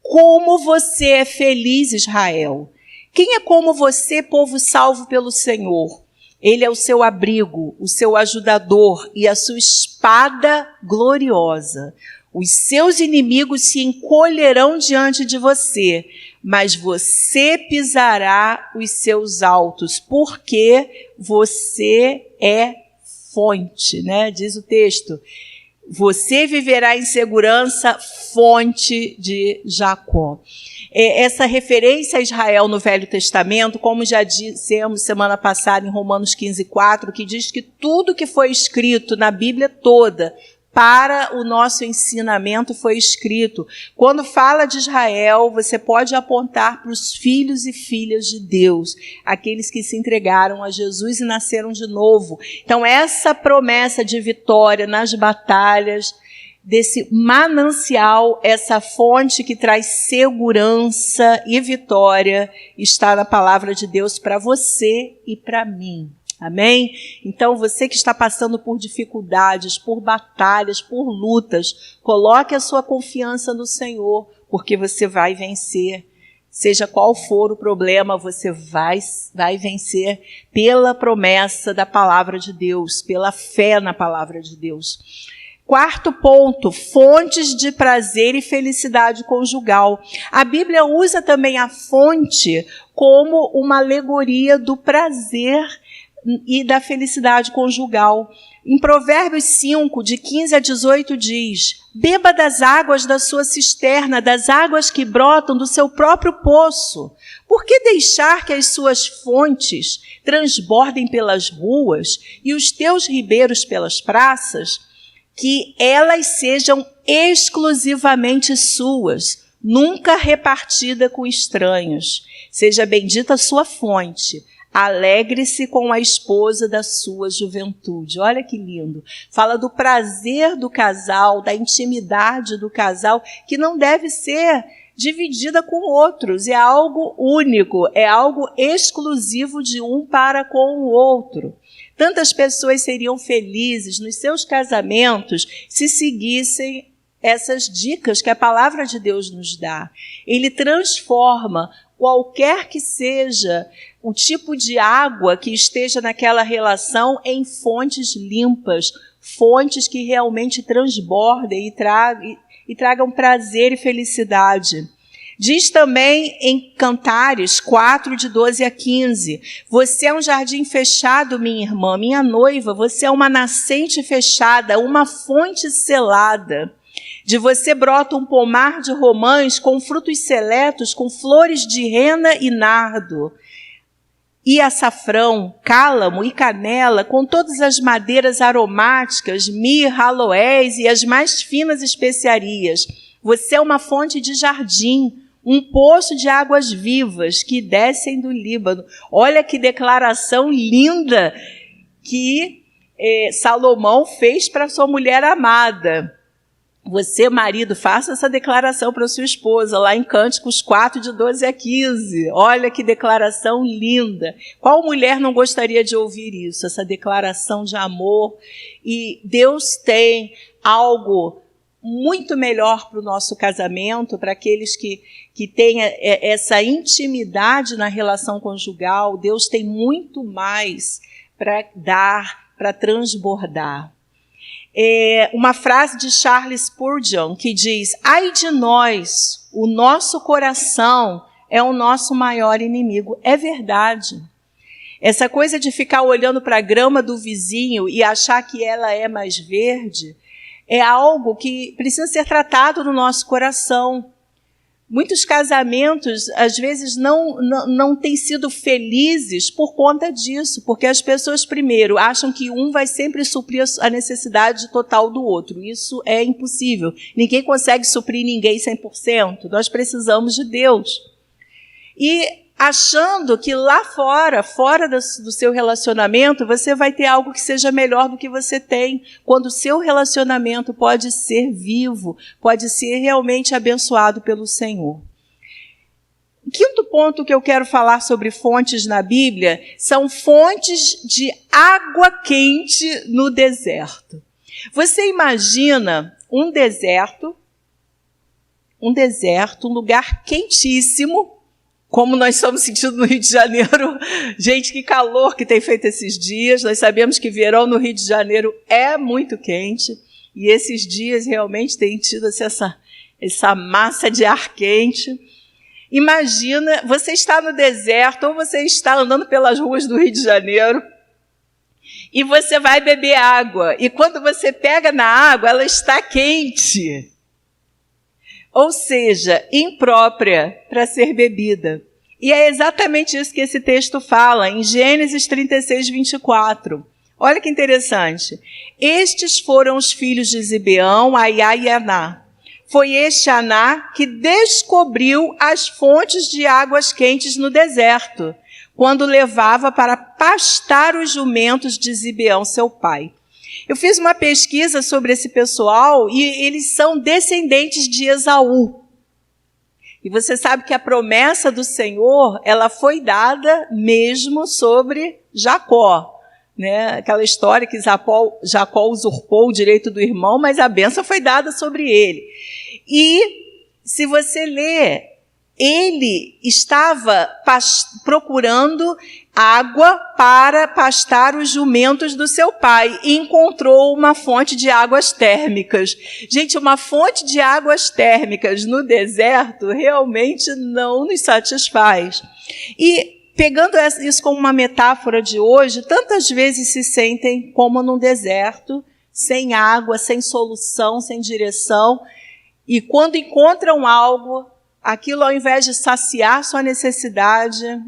Speaker 5: Como você é feliz, Israel! Quem é como você, povo salvo pelo Senhor? Ele é o seu abrigo, o seu ajudador e a sua espada gloriosa. Os seus inimigos se encolherão diante de você, mas você pisará os seus altos, porque você é fonte, né? Diz o texto. Você viverá em segurança, fonte de Jacó. Essa referência a Israel no Velho Testamento, como já dissemos semana passada em Romanos 15:4, que diz que tudo que foi escrito na Bíblia toda para o nosso ensinamento foi escrito. Quando fala de Israel, você pode apontar para os filhos e filhas de Deus, aqueles que se entregaram a Jesus e nasceram de novo. Então, essa promessa de vitória nas batalhas, desse manancial, essa fonte que traz segurança e vitória, está na palavra de Deus para você e para mim. Amém? Então, você que está passando por dificuldades, por batalhas, por lutas, coloque a sua confiança no Senhor, porque você vai vencer. Seja qual for o problema, você vai vencer pela promessa da palavra de Deus, pela fé na palavra de Deus. Quarto ponto, fontes de prazer e felicidade conjugal. A Bíblia usa também a fonte como uma alegoria do prazer e da felicidade conjugal. Em Provérbios 5, de 15 a 18, diz: beba das águas da sua cisterna, das águas que brotam do seu próprio poço. Por que deixar que as suas fontes transbordem pelas ruas e os teus ribeiros pelas praças? Que elas sejam exclusivamente suas, nunca repartida com estranhos. Seja bendita a sua fonte. Alegre-se com a esposa da sua juventude. Olha que lindo. Fala do prazer do casal, da intimidade do casal, que não deve ser dividida com outros. É algo único, é algo exclusivo de um para com o outro. Tantas pessoas seriam felizes nos seus casamentos se seguissem essas dicas que a palavra de Deus nos dá. Ele transforma qualquer que seja o tipo de água que esteja naquela relação em fontes limpas, fontes que realmente transbordem e tragam prazer e felicidade. Diz também em Cantares 4, de 12 a 15, você é um jardim fechado, minha irmã, minha noiva, você é uma nascente fechada, uma fonte selada. De você brota um pomar de romãs com frutos seletos, com flores de rena e nardo, e açafrão, cálamo e canela, com todas as madeiras aromáticas, mirra, aloés e as mais finas especiarias. Você é uma fonte de jardim, um poço de águas vivas que descem do Líbano. Olha que declaração linda que Salomão fez para sua mulher amada. Você, marido, faça essa declaração para sua esposa, lá em Cânticos 4, de 12 a 15. Olha que declaração linda. Qual mulher não gostaria de ouvir isso, essa declaração de amor? E Deus tem algo muito melhor para o nosso casamento, para aqueles que têm essa intimidade na relação conjugal. Deus tem muito mais para dar, para transbordar. Uma frase de Charles Spurgeon que diz: ai de nós, o nosso coração é o nosso maior inimigo. É verdade. Essa coisa de ficar olhando para a grama do vizinho e achar que ela é mais verde é algo que precisa ser tratado no nosso coração. Muitos casamentos, às vezes, não têm sido felizes por conta disso, porque as pessoas, primeiro, acham que um vai sempre suprir a necessidade total do outro. Isso é impossível. Ninguém consegue suprir ninguém 100%. Nós precisamos de Deus. E achando que lá fora do seu relacionamento, você vai ter algo que seja melhor do que você tem, quando o seu relacionamento pode ser vivo, pode ser realmente abençoado pelo Senhor. O quinto ponto que eu quero falar sobre fontes na Bíblia são fontes de água quente no deserto. Você imagina um deserto, um lugar quentíssimo, como nós estamos sentindo no Rio de Janeiro. Gente, que calor que tem feito esses dias. Nós sabemos que verão no Rio de Janeiro é muito quente. E esses dias realmente tem tido essa massa de ar quente. Imagina, você está no deserto ou você está andando pelas ruas do Rio de Janeiro e você vai beber água. E quando você pega na água, ela está quente. Ou seja, imprópria para ser bebida. E é exatamente isso que esse texto fala, em Gênesis 36, 24. Olha que interessante. Estes foram os filhos de Zibeão, Aiá e Aná. Foi este Aná que descobriu as fontes de águas quentes no deserto, quando levava para pastar os jumentos de Zibeão, seu pai. Eu fiz uma pesquisa sobre esse pessoal e eles são descendentes de Esaú. E você sabe que a promessa do Senhor, ela foi dada mesmo sobre Jacó. Né? Aquela história que Jacó usurpou o direito do irmão, mas a bênção foi dada sobre ele. E se você ler, ele estava procurando água para pastar os jumentos do seu pai e encontrou uma fonte de águas térmicas. Gente, uma fonte de águas térmicas no deserto realmente não nos satisfaz. E pegando isso como uma metáfora de hoje, tantas vezes se sentem como num deserto, sem água, sem solução, sem direção, e quando encontram algo, aquilo, ao invés de saciar sua necessidade,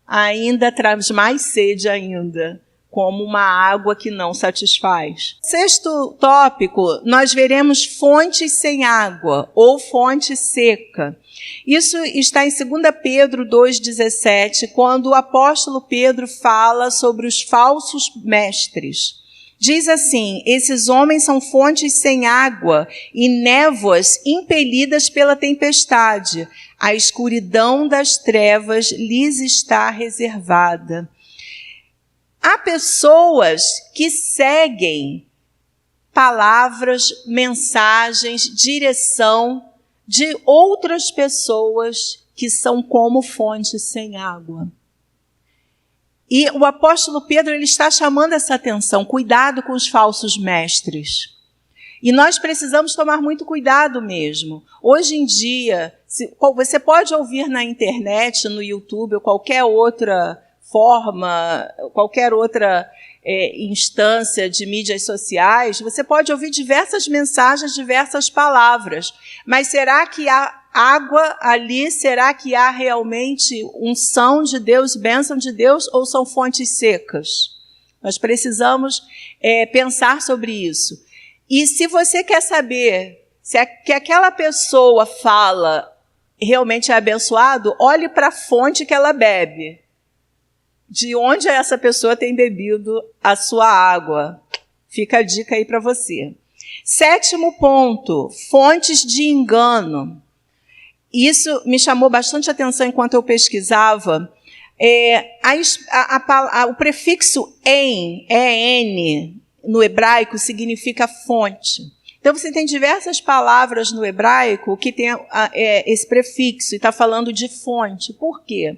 Speaker 5: ainda traz mais sede ainda, como uma água que não satisfaz. Sexto tópico, nós veremos fontes sem água, ou fonte seca. Isso está em 2 Pedro 2,17, quando o apóstolo Pedro fala sobre os falsos mestres. Diz assim: esses homens são fontes sem água e névoas impelidas pela tempestade. A escuridão das trevas lhes está reservada. Há pessoas que seguem palavras, mensagens, direção de outras pessoas que são como fontes sem água. E o apóstolo Pedro ele está chamando essa atenção, cuidado com os falsos mestres. E nós precisamos tomar muito cuidado mesmo. Hoje em dia, você pode ouvir na internet, no YouTube, ou qualquer outra forma, qualquer outra instância de mídias sociais, você pode ouvir diversas mensagens, diversas palavras. Mas será que há água ali? Será que há realmente unção de Deus, bênção de Deus, ou são fontes secas? Nós precisamos pensar sobre isso. E se você quer saber se que aquela pessoa fala realmente é abençoado, olhe para a fonte que ela bebe. De onde essa pessoa tem bebido a sua água. Fica a dica aí para você. 7º ponto, fontes de engano. Isso me chamou bastante atenção enquanto eu pesquisava. O prefixo en, no hebraico, significa fonte. Então, você tem diversas palavras no hebraico que tem esse prefixo e está falando de fonte. Por quê?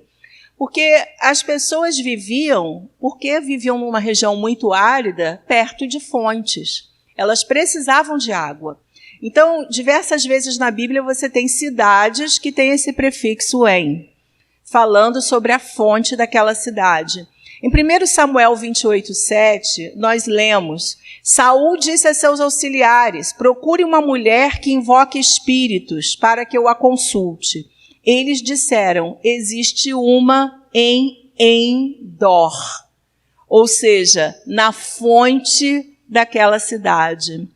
Speaker 5: Porque as pessoas viviam numa região muito árida, perto de fontes. Elas precisavam de água. Então, diversas vezes na Bíblia você tem cidades que têm esse prefixo en, falando sobre a fonte daquela cidade. Em 1 Samuel 28:7, nós lemos: Saul disse a seus auxiliares: procure uma mulher que invoque espíritos para que eu a consulte. Eles disseram: existe uma em Endor, ou seja, na fonte daquela cidade.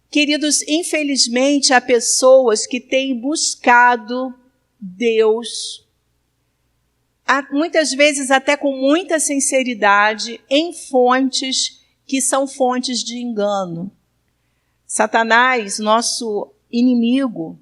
Speaker 5: Queridos, infelizmente há pessoas que têm buscado Deus, muitas vezes até com muita sinceridade, em fontes que são fontes de engano. Satanás, nosso inimigo,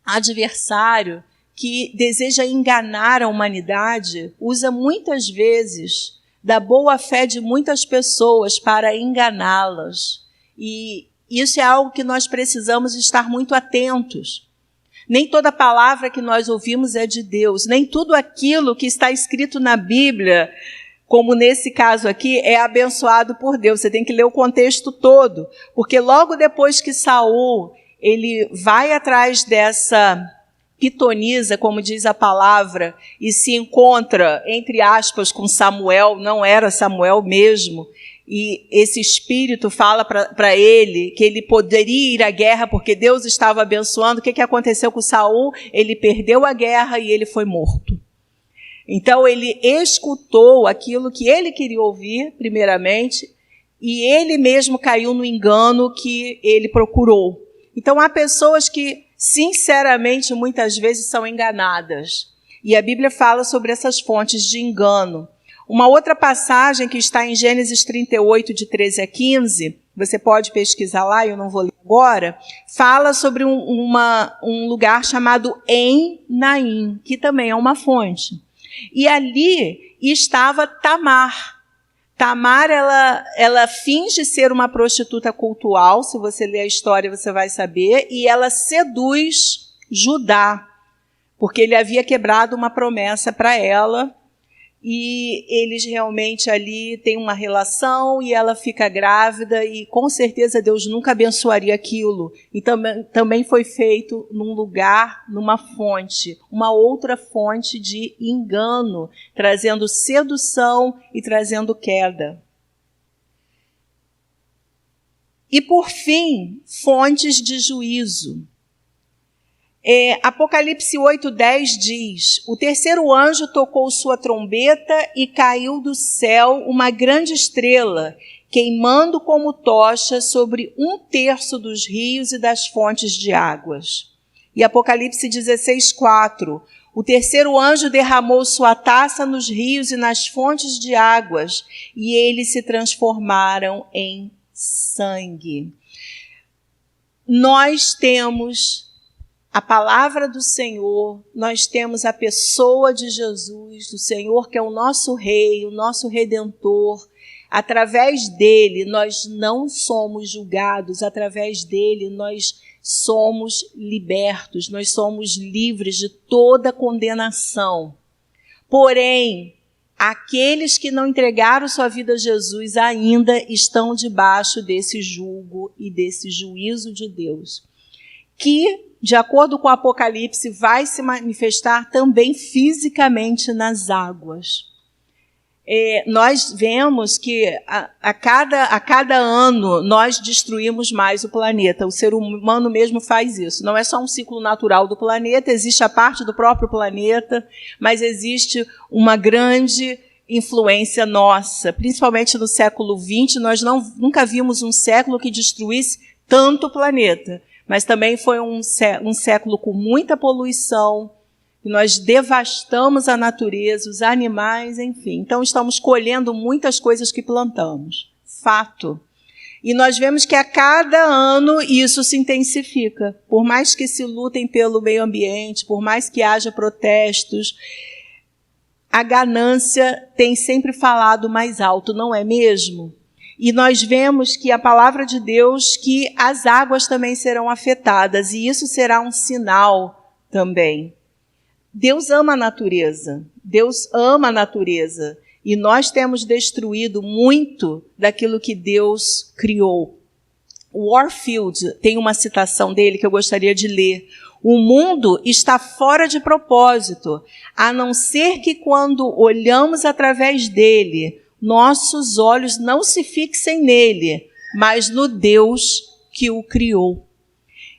Speaker 5: adversário, que deseja enganar a humanidade, usa muitas vezes da boa fé de muitas pessoas para enganá-las. E isso é algo que nós precisamos estar muito atentos. Nem toda palavra que nós ouvimos é de Deus, nem tudo aquilo que está escrito na Bíblia, como nesse caso aqui, é abençoado por Deus. Você tem que ler o contexto todo, porque logo depois que Saul ele vai atrás dessa pitonisa, como diz a palavra, e se encontra, entre aspas, com Samuel, não era Samuel mesmo, e esse espírito fala para ele que ele poderia ir à guerra porque Deus estava abençoando. O que aconteceu com Saul? Ele perdeu a guerra e ele foi morto. Então ele escutou aquilo que ele queria ouvir, primeiramente, e ele mesmo caiu no engano que ele procurou. Então há pessoas que, sinceramente, muitas vezes são enganadas. E a Bíblia fala sobre essas fontes de engano. Uma outra passagem que está em Gênesis 38, de 13 a 15, você pode pesquisar lá, eu não vou ler agora, fala sobre um lugar chamado En-Naim, que também é uma fonte. E ali estava Tamar. Tamar, ela finge ser uma prostituta cultual, se você ler a história você vai saber, e ela seduz Judá, porque ele havia quebrado uma promessa para ela, e eles realmente ali têm uma relação e ela fica grávida e com certeza Deus nunca abençoaria aquilo. E também foi feito num lugar, numa fonte, uma outra fonte de engano, trazendo sedução e trazendo queda. E por fim, fontes de juízo. Apocalipse 8:10 diz: o terceiro anjo tocou sua trombeta e caiu do céu uma grande estrela, queimando como tocha sobre 1/3 dos rios e das fontes de águas. E Apocalipse 16:4: o terceiro anjo derramou sua taça nos rios e nas fontes de águas, e eles se transformaram em sangue. Nós temos a palavra do Senhor, nós temos a pessoa de Jesus, do Senhor que é o nosso Rei, o nosso Redentor, Através dele, nós não somos julgados, através dele, nós somos libertos, nós somos livres de toda condenação. Porém, aqueles que não entregaram sua vida a Jesus ainda estão debaixo desse julgo e desse juízo de Deus, que, de acordo com o Apocalipse, vai se manifestar também fisicamente nas águas. Nós vemos que a cada ano nós destruímos mais o planeta. O ser humano mesmo faz isso. Não é só um ciclo natural do planeta, existe a parte do próprio planeta, mas existe uma grande influência nossa. Principalmente no século XX, nós nunca vimos um século que destruísse tanto o planeta. Mas também foi um século com muita poluição, e nós devastamos a natureza, os animais, enfim. Então, estamos colhendo muitas coisas que plantamos. Fato. E nós vemos que a cada ano isso se intensifica. Por mais que se lutem pelo meio ambiente, por mais que haja protestos, a ganância tem sempre falado mais alto, não é mesmo? E nós vemos que a palavra de Deus, que as águas também serão afetadas, e isso será um sinal também. Deus ama a natureza, e nós temos destruído muito daquilo que Deus criou. O Warfield tem uma citação dele que eu gostaria de ler. O mundo está fora de propósito, a não ser que quando olhamos através dele, nossos olhos não se fixem nele, mas no Deus que o criou.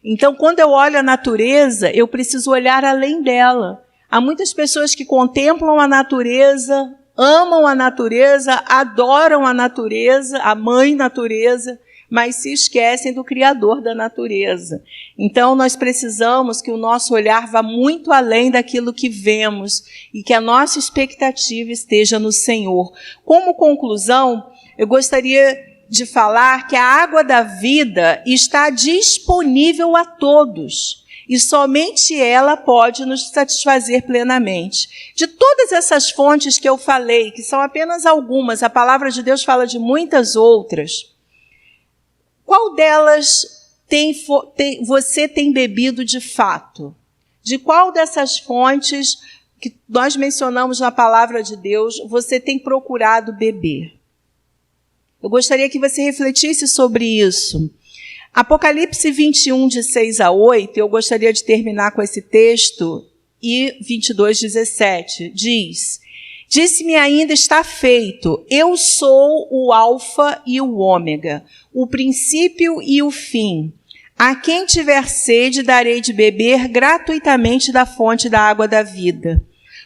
Speaker 5: Então, quando eu olho a natureza, eu preciso olhar além dela. Há muitas pessoas que contemplam a natureza, amam a natureza, adoram a natureza, a mãe natureza, mas se esquecem do Criador da natureza. Então, nós precisamos que o nosso olhar vá muito além daquilo que vemos e que a nossa expectativa esteja no Senhor. Como conclusão, eu gostaria de falar que a água da vida está disponível a todos. E somente ela pode nos satisfazer plenamente. De todas essas fontes que eu falei, que são apenas algumas, a palavra de Deus fala de muitas outras, qual delas você tem bebido de fato? De qual dessas fontes que nós mencionamos na palavra de Deus você tem procurado beber? Eu gostaria que você refletisse sobre isso. Apocalipse 21, de 6 a 8, eu gostaria de terminar com esse texto, e 22, 17, diz: Disse-me ainda, está feito, eu sou o Alfa e o Ômega, o princípio e o fim. A quem tiver sede, darei de beber gratuitamente da fonte da água da vida.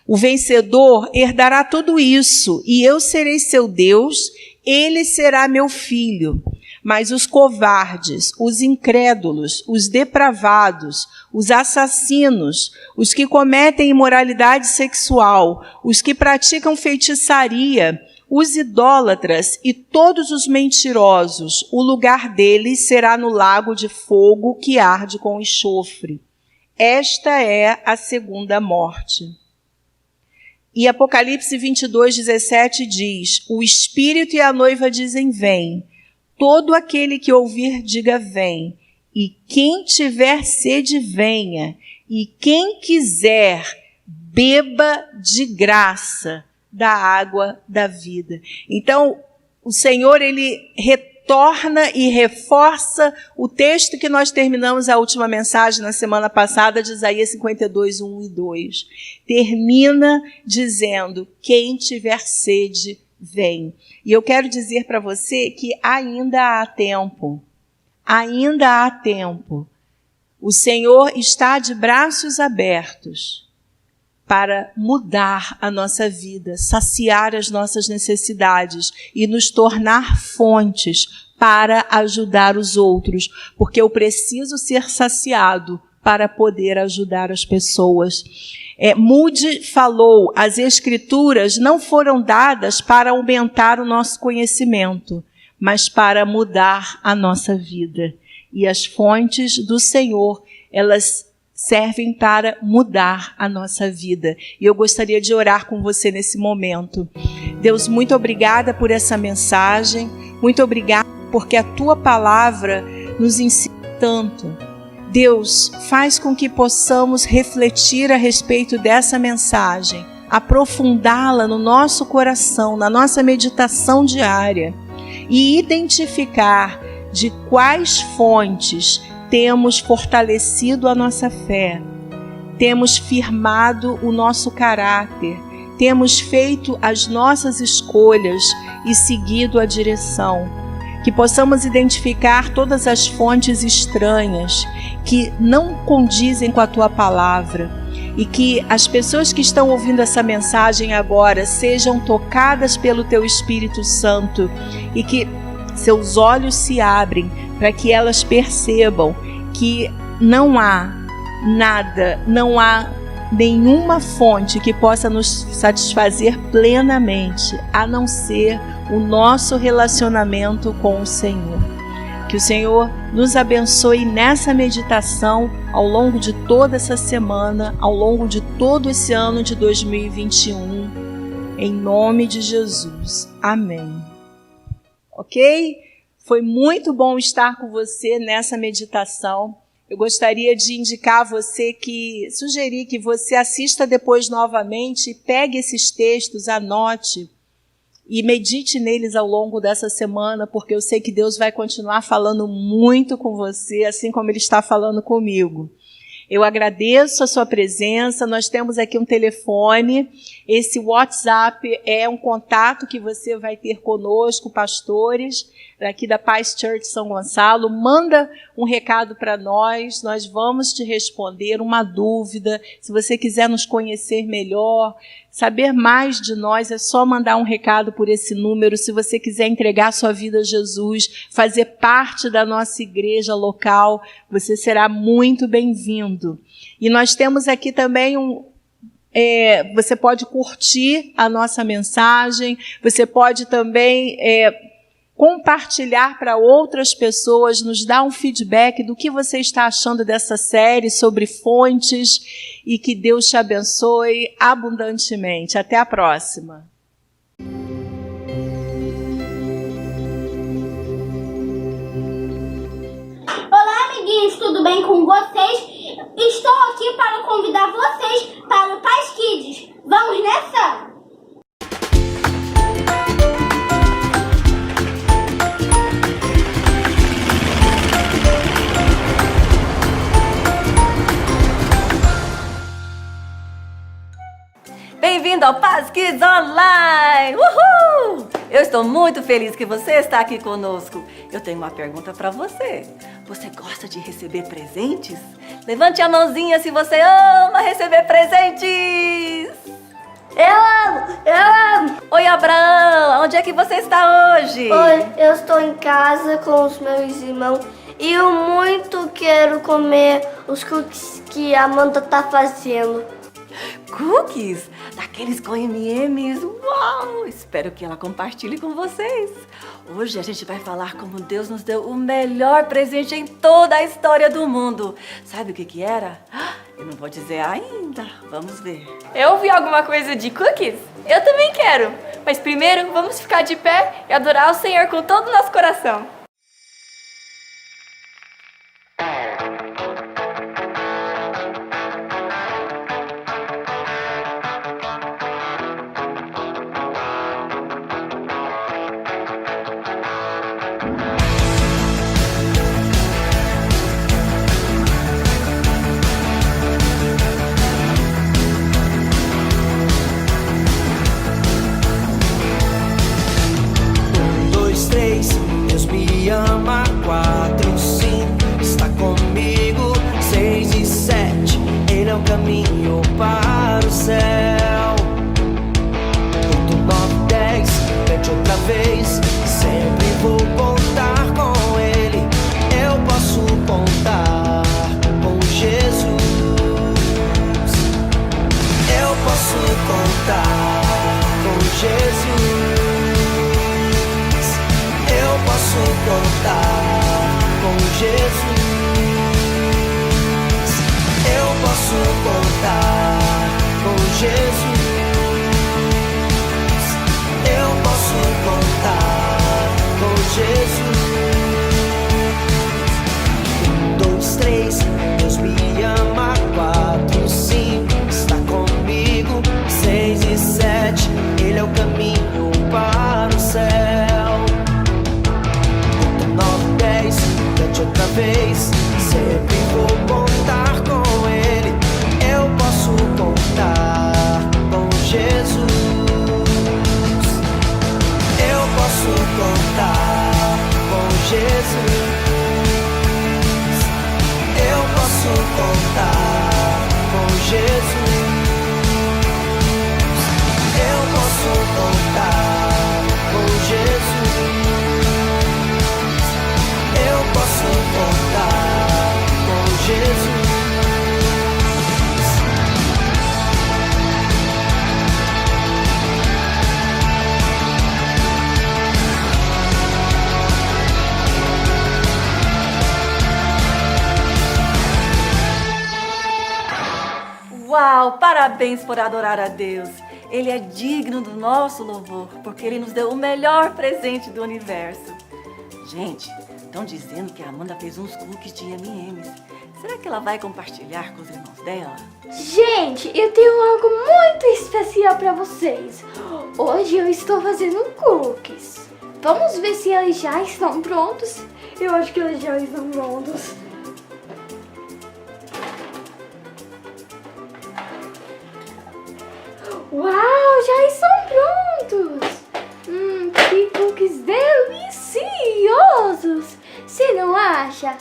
Speaker 5: O vencedor herdará tudo isso, e eu serei seu Deus, ele será meu filho. Mas os covardes, os incrédulos, os depravados, os assassinos, os que cometem imoralidade sexual, os que praticam feitiçaria, os idólatras e todos os mentirosos, o lugar deles será no lago de fogo que arde com enxofre. Esta é a segunda morte. E Apocalipse 22, 17 diz: O Espírito e a noiva dizem: vem. Todo aquele que ouvir, diga: vem. E quem tiver sede, venha. E quem quiser, beba de graça da água da vida. Então, o Senhor, ele retorna e reforça o texto que nós terminamos a última mensagem na semana passada, de Isaías 52, 1 e 2. Termina dizendo: quem tiver sede, vem. E eu quero dizer para você que ainda há tempo. Ainda há tempo. O Senhor está de braços abertos para mudar a nossa vida, saciar as nossas necessidades e nos tornar fontes para ajudar os outros, porque eu preciso ser saciado para poder ajudar as pessoas. Moody falou: as Escrituras não foram dadas para aumentar o nosso conhecimento, mas para mudar a nossa vida. E as fontes do Senhor, elas servem para mudar a nossa vida. E eu gostaria de orar com você nesse momento. Deus, muito obrigada por essa mensagem, muito obrigada porque a Tua palavra nos ensina tanto. Deus, faz com que possamos refletir a respeito dessa mensagem, aprofundá-la no nosso coração, na nossa meditação diária e identificar de quais fontes temos fortalecido a nossa fé, temos firmado o nosso caráter, temos feito as nossas escolhas e seguido a direção. Que possamos identificar todas as fontes estranhas que não condizem com a Tua palavra e que as pessoas que estão ouvindo essa mensagem agora sejam tocadas pelo Teu Espírito Santo e que seus olhos se abrem para que elas percebam que não há nada, não há nenhuma fonte que possa nos satisfazer plenamente, a não ser o nosso relacionamento com o Senhor. Que o Senhor nos abençoe nessa meditação ao longo de toda essa semana, ao longo de todo esse ano de 2021, em nome de Jesus. Amém. Ok? Foi muito bom estar com você nessa meditação. Eu gostaria de indicar a você sugerir que você assista depois novamente, pegue esses textos, anote e medite neles ao longo dessa semana, porque eu sei que Deus vai continuar falando muito com você, assim como Ele está falando comigo. Eu agradeço a sua presença, nós temos aqui um telefone, esse WhatsApp é um contato que você vai ter conosco, pastores, aqui da Paz Church São Gonçalo. Manda um recado para nós vamos te responder uma dúvida. Se você quiser nos conhecer melhor, saber mais de nós, é só mandar um recado por esse número. Se você quiser entregar sua vida a Jesus, fazer parte da nossa igreja local, você será muito bem-vindo. E nós temos aqui também você pode curtir a nossa mensagem, você pode também compartilhar para outras pessoas, nos dar um feedback do que você está achando dessa série sobre fontes e que Deus te abençoe abundantemente. Até a próxima.
Speaker 6: Olá, amiguinhos, tudo bem com vocês? Estou aqui para convidar vocês para o Paz Kids. Vamos nessa?
Speaker 7: Bem-vindo ao Paz Kids Online! Uhul! Eu estou muito feliz que você está aqui conosco. Eu tenho uma pergunta para você. Você gosta de receber presentes? Levante a mãozinha se você ama receber presentes!
Speaker 6: Eu amo!
Speaker 7: Oi, Abraão! Onde é que você está hoje?
Speaker 6: Oi, eu estou em casa com os meus irmãos e eu muito quero comer os cookies que a Amanda está fazendo.
Speaker 7: Cookies? Daqueles com M&M's? Uau! Espero que ela compartilhe com vocês. Hoje a gente vai falar como Deus nos deu o melhor presente em toda a história do mundo. Sabe o que era? Eu não vou dizer ainda. Vamos ver.
Speaker 8: Eu ouvi alguma coisa de cookies? Eu também quero. Mas primeiro, vamos ficar de pé e adorar o Senhor com todo o nosso coração.
Speaker 3: Deus me ama. 4, 5, está comigo. 6 e 7, Ele é o caminho para o céu. 8, 9, 10, repete outra vez. Sempre vou contar com Ele. Eu posso contar com Jesus. Eu posso contar com Jesus. Eu posso contar com Jesus. Eu posso contar com Jesus. Jesus. Eu posso contar com Jesus. Eu posso contar com Jesus.
Speaker 7: Uau! Parabéns por adorar a Deus. Ele é digno do nosso louvor, porque Ele nos deu o melhor presente do universo. Gente, estão dizendo que a Amanda fez uns cookies de M&M's. Será que ela vai compartilhar com os irmãos dela?
Speaker 9: Gente, eu tenho algo muito especial para vocês. Hoje eu estou fazendo cookies. Vamos ver se eles já estão prontos. Eu acho que eles já estão prontos. Uau, já estão prontos! Que cookies deliciosos! Você não acha?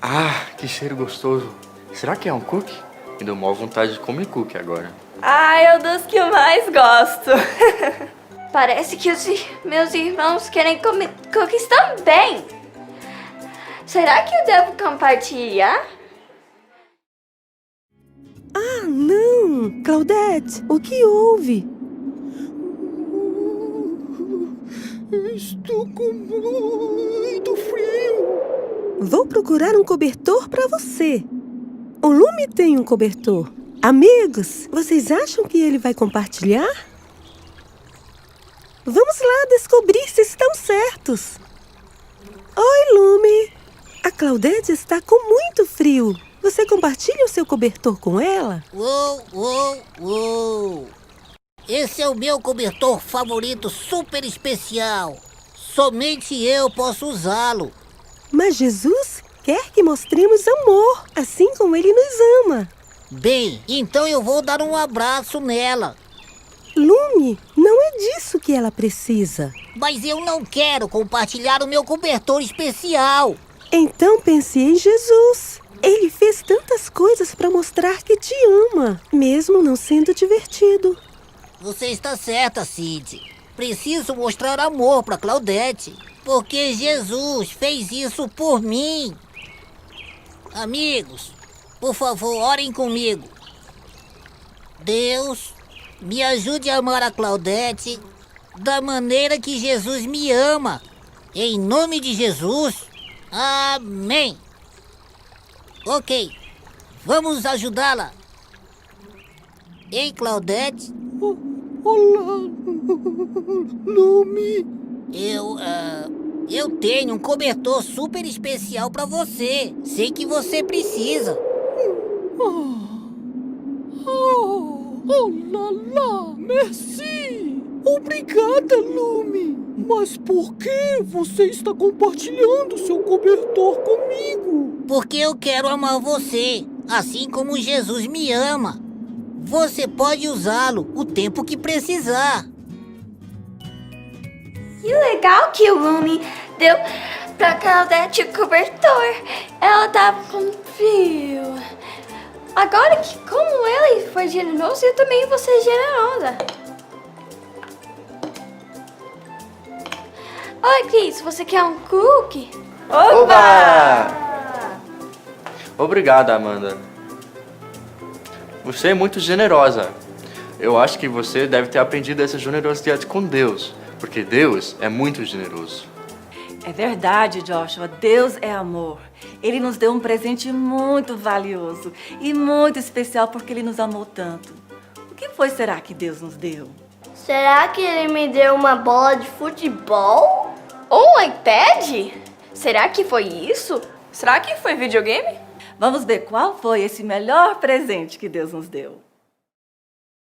Speaker 10: Ah, que cheiro gostoso. Será que é um cookie? Me deu maior vontade de comer cookie agora.
Speaker 8: Ah, é o dos que eu mais gosto.
Speaker 9: Parece que os meus irmãos querem comer cookies também. Será que eu devo compartilhar?
Speaker 11: Ah, não! Claudete, o que houve?
Speaker 3: Estou com muito frio.
Speaker 11: Vou procurar um cobertor para você. O Lume tem um cobertor. Amigos, vocês acham que ele vai compartilhar? Vamos lá descobrir se estão certos. Oi, Lume. A Claudete está com muito frio. Você compartilha o seu cobertor com ela?
Speaker 12: Uou! Esse é o meu cobertor favorito super especial. Somente eu posso usá-lo.
Speaker 11: Mas Jesus quer que mostremos amor, assim como Ele nos ama.
Speaker 12: Bem, então eu vou dar um abraço nela.
Speaker 11: Lume, não é disso que ela precisa.
Speaker 12: Mas eu não quero compartilhar o meu cobertor especial.
Speaker 11: Então pense em Jesus. Ele fez tantas coisas para mostrar que te ama, mesmo não sendo divertido.
Speaker 12: Você está certa, Cid. Preciso mostrar amor para Claudete, porque Jesus fez isso por mim. Amigos, por favor, orem comigo. Deus, me ajude a amar a Claudete da maneira que Jesus me ama. Em nome de Jesus, amém. Ok, vamos ajudá-la. Ei, Claudete.
Speaker 3: Olá, Lume.
Speaker 12: Eu tenho um cobertor super especial para você. Sei que você precisa.
Speaker 3: Olá, merci. Obrigada, Lume. Mas por que você está compartilhando seu cobertor comigo?
Speaker 12: Porque eu quero amar você, assim como Jesus me ama. Você pode usá-lo o tempo que precisar.
Speaker 9: Que legal que o Lume deu pra Claudete o cobertor. Ela tava com frio. Agora que como ele foi generoso, eu também vou ser generosa. Oi, Cris, você quer um cookie?
Speaker 10: Oba! Obrigada, Amanda. Você é muito generosa. Eu acho que você deve ter aprendido essa generosidade com Deus, porque Deus é muito generoso.
Speaker 7: É verdade, Joshua. Deus é amor. Ele nos deu um presente muito valioso e muito especial porque Ele nos amou tanto. O que foi, será, que Deus nos deu?
Speaker 6: Será que Ele me deu uma bola de futebol?
Speaker 8: Ou um iPad? Será que foi isso? Será que foi videogame?
Speaker 7: Vamos ver qual foi esse melhor presente que Deus nos deu.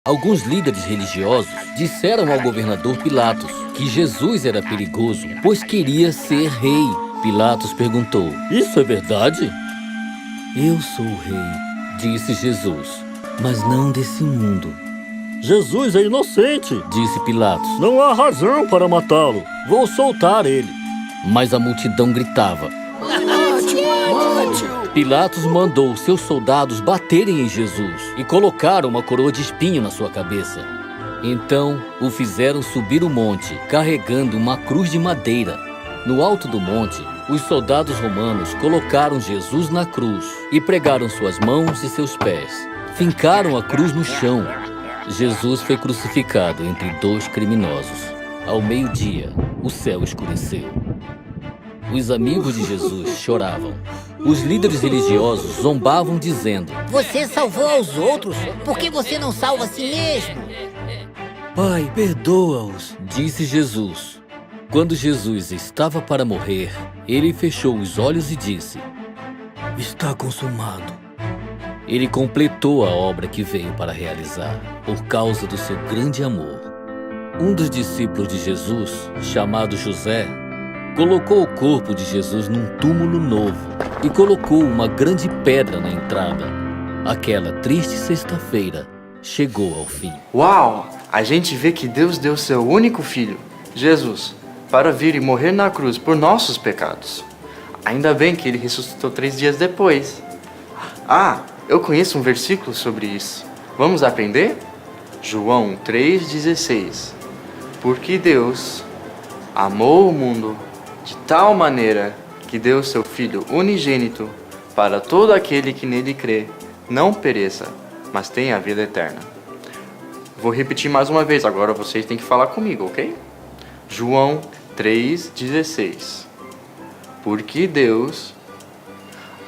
Speaker 13: Alguns líderes religiosos disseram ao governador Pilatos que Jesus era perigoso, pois queria ser rei. Pilatos perguntou: "Isso é verdade?" "Eu sou o rei", disse Jesus, "mas não desse mundo."
Speaker 14: "Jesus é inocente",
Speaker 13: disse Pilatos.
Speaker 14: "Não há razão para matá-lo. Vou soltar ele."
Speaker 13: Mas a multidão gritava:
Speaker 3: Mate-o!
Speaker 13: Pilatos mandou seus soldados baterem em Jesus e colocaram uma coroa de espinho na sua cabeça. Então o fizeram subir o monte, carregando uma cruz de madeira. No alto do monte, os soldados romanos colocaram Jesus na cruz e pregaram suas mãos e seus pés. Fincaram a cruz no chão. Jesus foi crucificado entre 2 criminosos. Ao meio-dia, o céu escureceu. Os amigos de Jesus choravam. Os líderes religiosos zombavam, dizendo:
Speaker 12: Você salvou aos outros, por que você não salva a si mesmo?
Speaker 13: Pai, perdoa-os, disse Jesus. Quando Jesus estava para morrer, ele fechou os olhos e disse: Está consumado. Ele completou a obra que veio para realizar, por causa do seu grande amor. Um dos discípulos de Jesus, chamado José, colocou o corpo de Jesus num túmulo novo e colocou uma grande pedra na entrada. Aquela triste sexta-feira chegou ao fim.
Speaker 10: Uau! A gente vê que Deus deu seu único filho, Jesus, para vir e morrer na cruz por nossos pecados. Ainda bem que ele ressuscitou 3 dias depois. Eu conheço um versículo sobre isso. Vamos aprender? João 3,16. Porque Deus amou o mundo de tal maneira que deu seu Filho unigênito para todo aquele que nele crê, não pereça, mas tenha a vida eterna. Vou repetir mais uma vez, agora vocês têm que falar comigo, ok? João 3,16. Porque Deus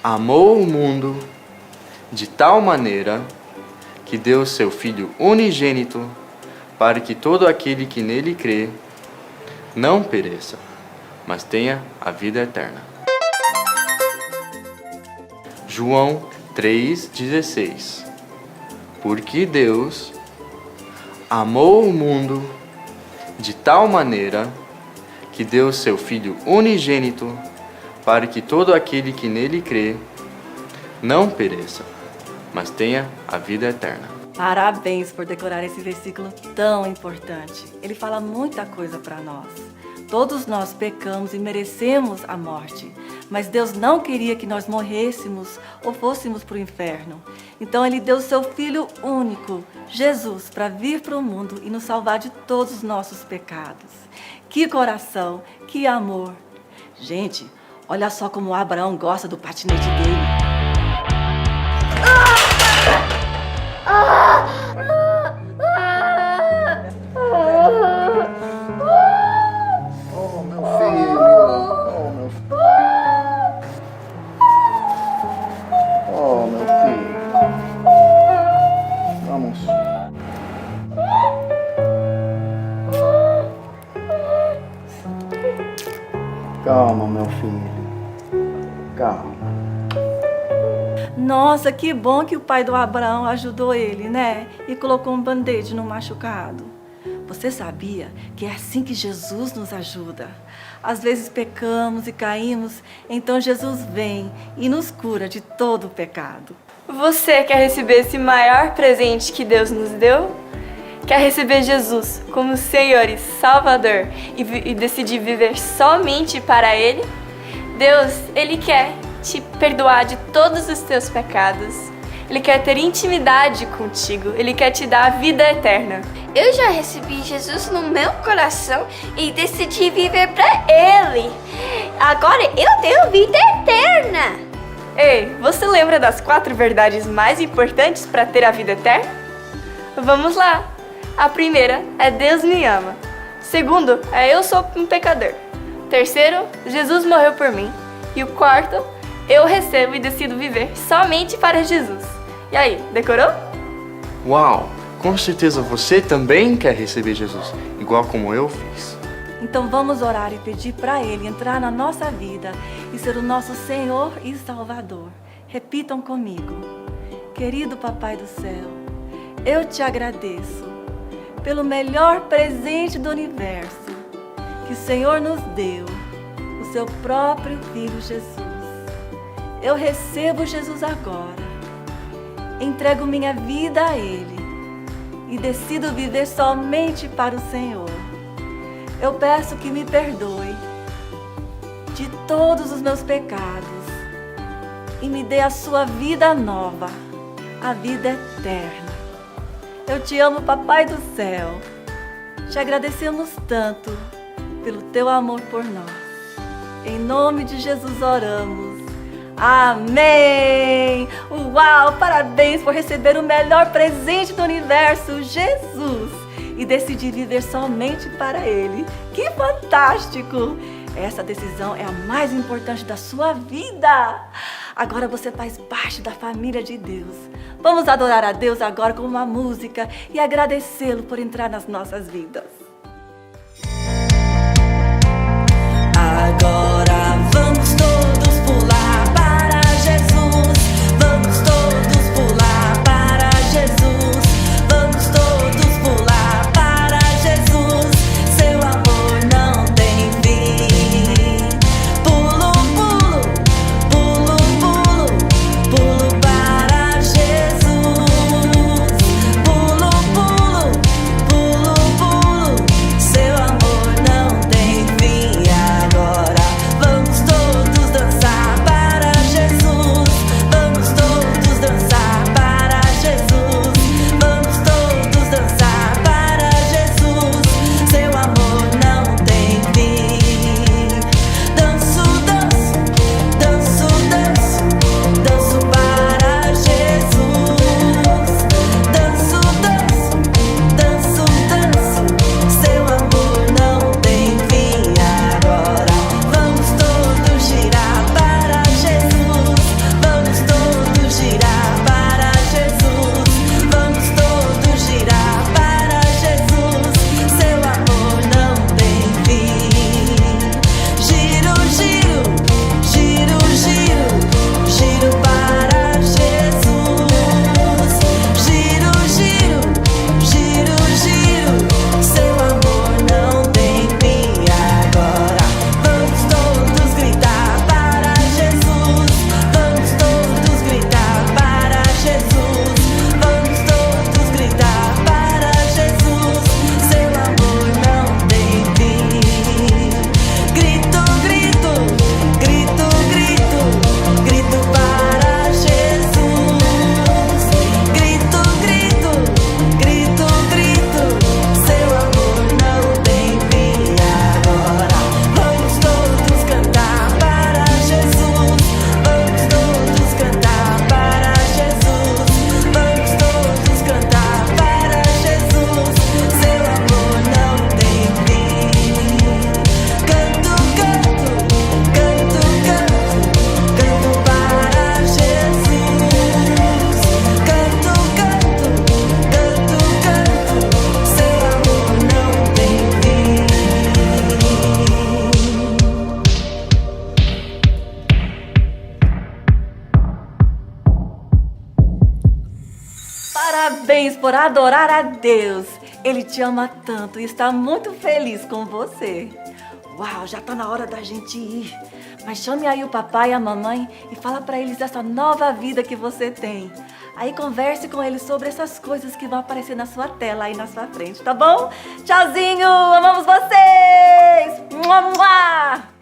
Speaker 10: amou o mundo de tal maneira que deu seu Filho unigênito para que todo aquele que nele crê não pereça, mas tenha a vida eterna. João 3,16. Porque Deus amou o mundo de tal maneira que deu seu Filho unigênito para que todo aquele que nele crê não pereça, mas tenha a vida eterna.
Speaker 7: Parabéns por decorar esse versículo tão importante. Ele fala muita coisa para nós. Todos nós pecamos e merecemos a morte, mas Deus não queria que nós morrêssemos ou fôssemos para o inferno. Então Ele deu seu Filho único, Jesus, para vir para o mundo e nos salvar de todos os nossos pecados. Que coração, que amor. Gente, olha só como Abraão gosta do patinete dele.
Speaker 15: Oh, meu filho. Oh, meu filho. Oh, meu filho. Vamos. Calma, meu filho. Calma.
Speaker 7: Nossa, que bom que o pai do Abraão ajudou ele, né? E colocou um band-aid no machucado. Você sabia que é assim que Jesus nos ajuda? Às vezes pecamos e caímos, então Jesus vem e nos cura de todo o pecado.
Speaker 8: Você quer receber esse maior presente que Deus nos deu? Quer receber Jesus como Senhor e Salvador e decidir viver somente para Ele? Deus, Ele quer te perdoar de todos os teus pecados. Ele quer ter intimidade contigo. Ele quer te dar a vida eterna.
Speaker 9: Eu já recebi Jesus no meu coração e decidi viver para Ele. Agora eu tenho vida eterna.
Speaker 8: Ei, você lembra das 4 verdades mais importantes para ter a vida eterna? Vamos lá. A primeira é Deus me ama. Segundo é eu sou um pecador. Terceiro, Jesus morreu por mim. E o quarto, eu recebo e decido viver somente para Jesus. E aí, decorou?
Speaker 10: Uau! Com certeza você também quer receber Jesus, igual como eu fiz.
Speaker 7: Então vamos orar e pedir para Ele entrar na nossa vida e ser o nosso Senhor e Salvador. Repitam comigo. Querido Papai do Céu, eu te agradeço pelo melhor presente do universo que o Senhor nos deu, o seu próprio Filho Jesus. Eu recebo Jesus agora, entrego minha vida a Ele e decido viver somente para o Senhor. Eu peço que me perdoe de todos os meus pecados e me dê a sua vida nova, a vida eterna. Eu te amo, Papai do céu. Te agradecemos tanto pelo teu amor por nós. Em nome de Jesus oramos. Amém! Uau! Parabéns por receber o melhor presente do universo, Jesus, e decidir viver somente para Ele. Que fantástico! Essa decisão é a mais importante da sua vida. Agora você faz parte da família de Deus. Vamos adorar a Deus agora com uma música e agradecê-lo por entrar nas nossas vidas. Agora vamos todos pular para Jesus. Vamos todos pular para Jesus. Vamos todos pular para Jesus. Seu amor não tem fim. Pulo, pulo, pulo, pulo, pulo para Jesus. Pulo, pulo, pulo, pulo. Seu amor não tem fim. Agora vamos todos dançar para Jesus. Vamos todos dançar para Jesus. Vamos todos dançar para Jesus. Seu amor não tem fim. Danço, danço, danço, danço, danço para Jesus. Danço, danço, danço, danço. Seu amor não tem fim. Agora vamos todos girar para Jesus. Vamos todos girar para Jesus. Vamos todos girar para Jesus. Seu amor não tem fim. Giro, giro, giro, giro, giro para Jesus. Giro, giro, giro, giro. Seu amor não tem fim. Agora vamos todos gritar para Jesus. Vamos todos gritar para Jesus. Vamos todos gritar para Jesus. Seu amor não tem fim. Grito, grito, grito, grito, grito para Jesus. Grito, grito, grito, grito. Seu amor não tem fim. Agora vamos todos cantar para Jesus. Vamos todos cantar para Jesus. Vamos todos cantar para Jesus. Seu amor não tem fim. Canto, canto, canto, canto, canto para Jesus. Canto, canto, canto, canto. Seu amor não tem fim. Parabéns por adorar a Deus. Ele te ama tanto e está muito feliz com você. Uau, já está na hora da gente ir. Mas chame aí o papai e a mamãe e fala para eles dessa nova vida que você tem. Aí converse com eles sobre essas coisas que vão aparecer na sua tela aí na sua frente, tá bom? Tchauzinho, amamos vocês! Mua, mua!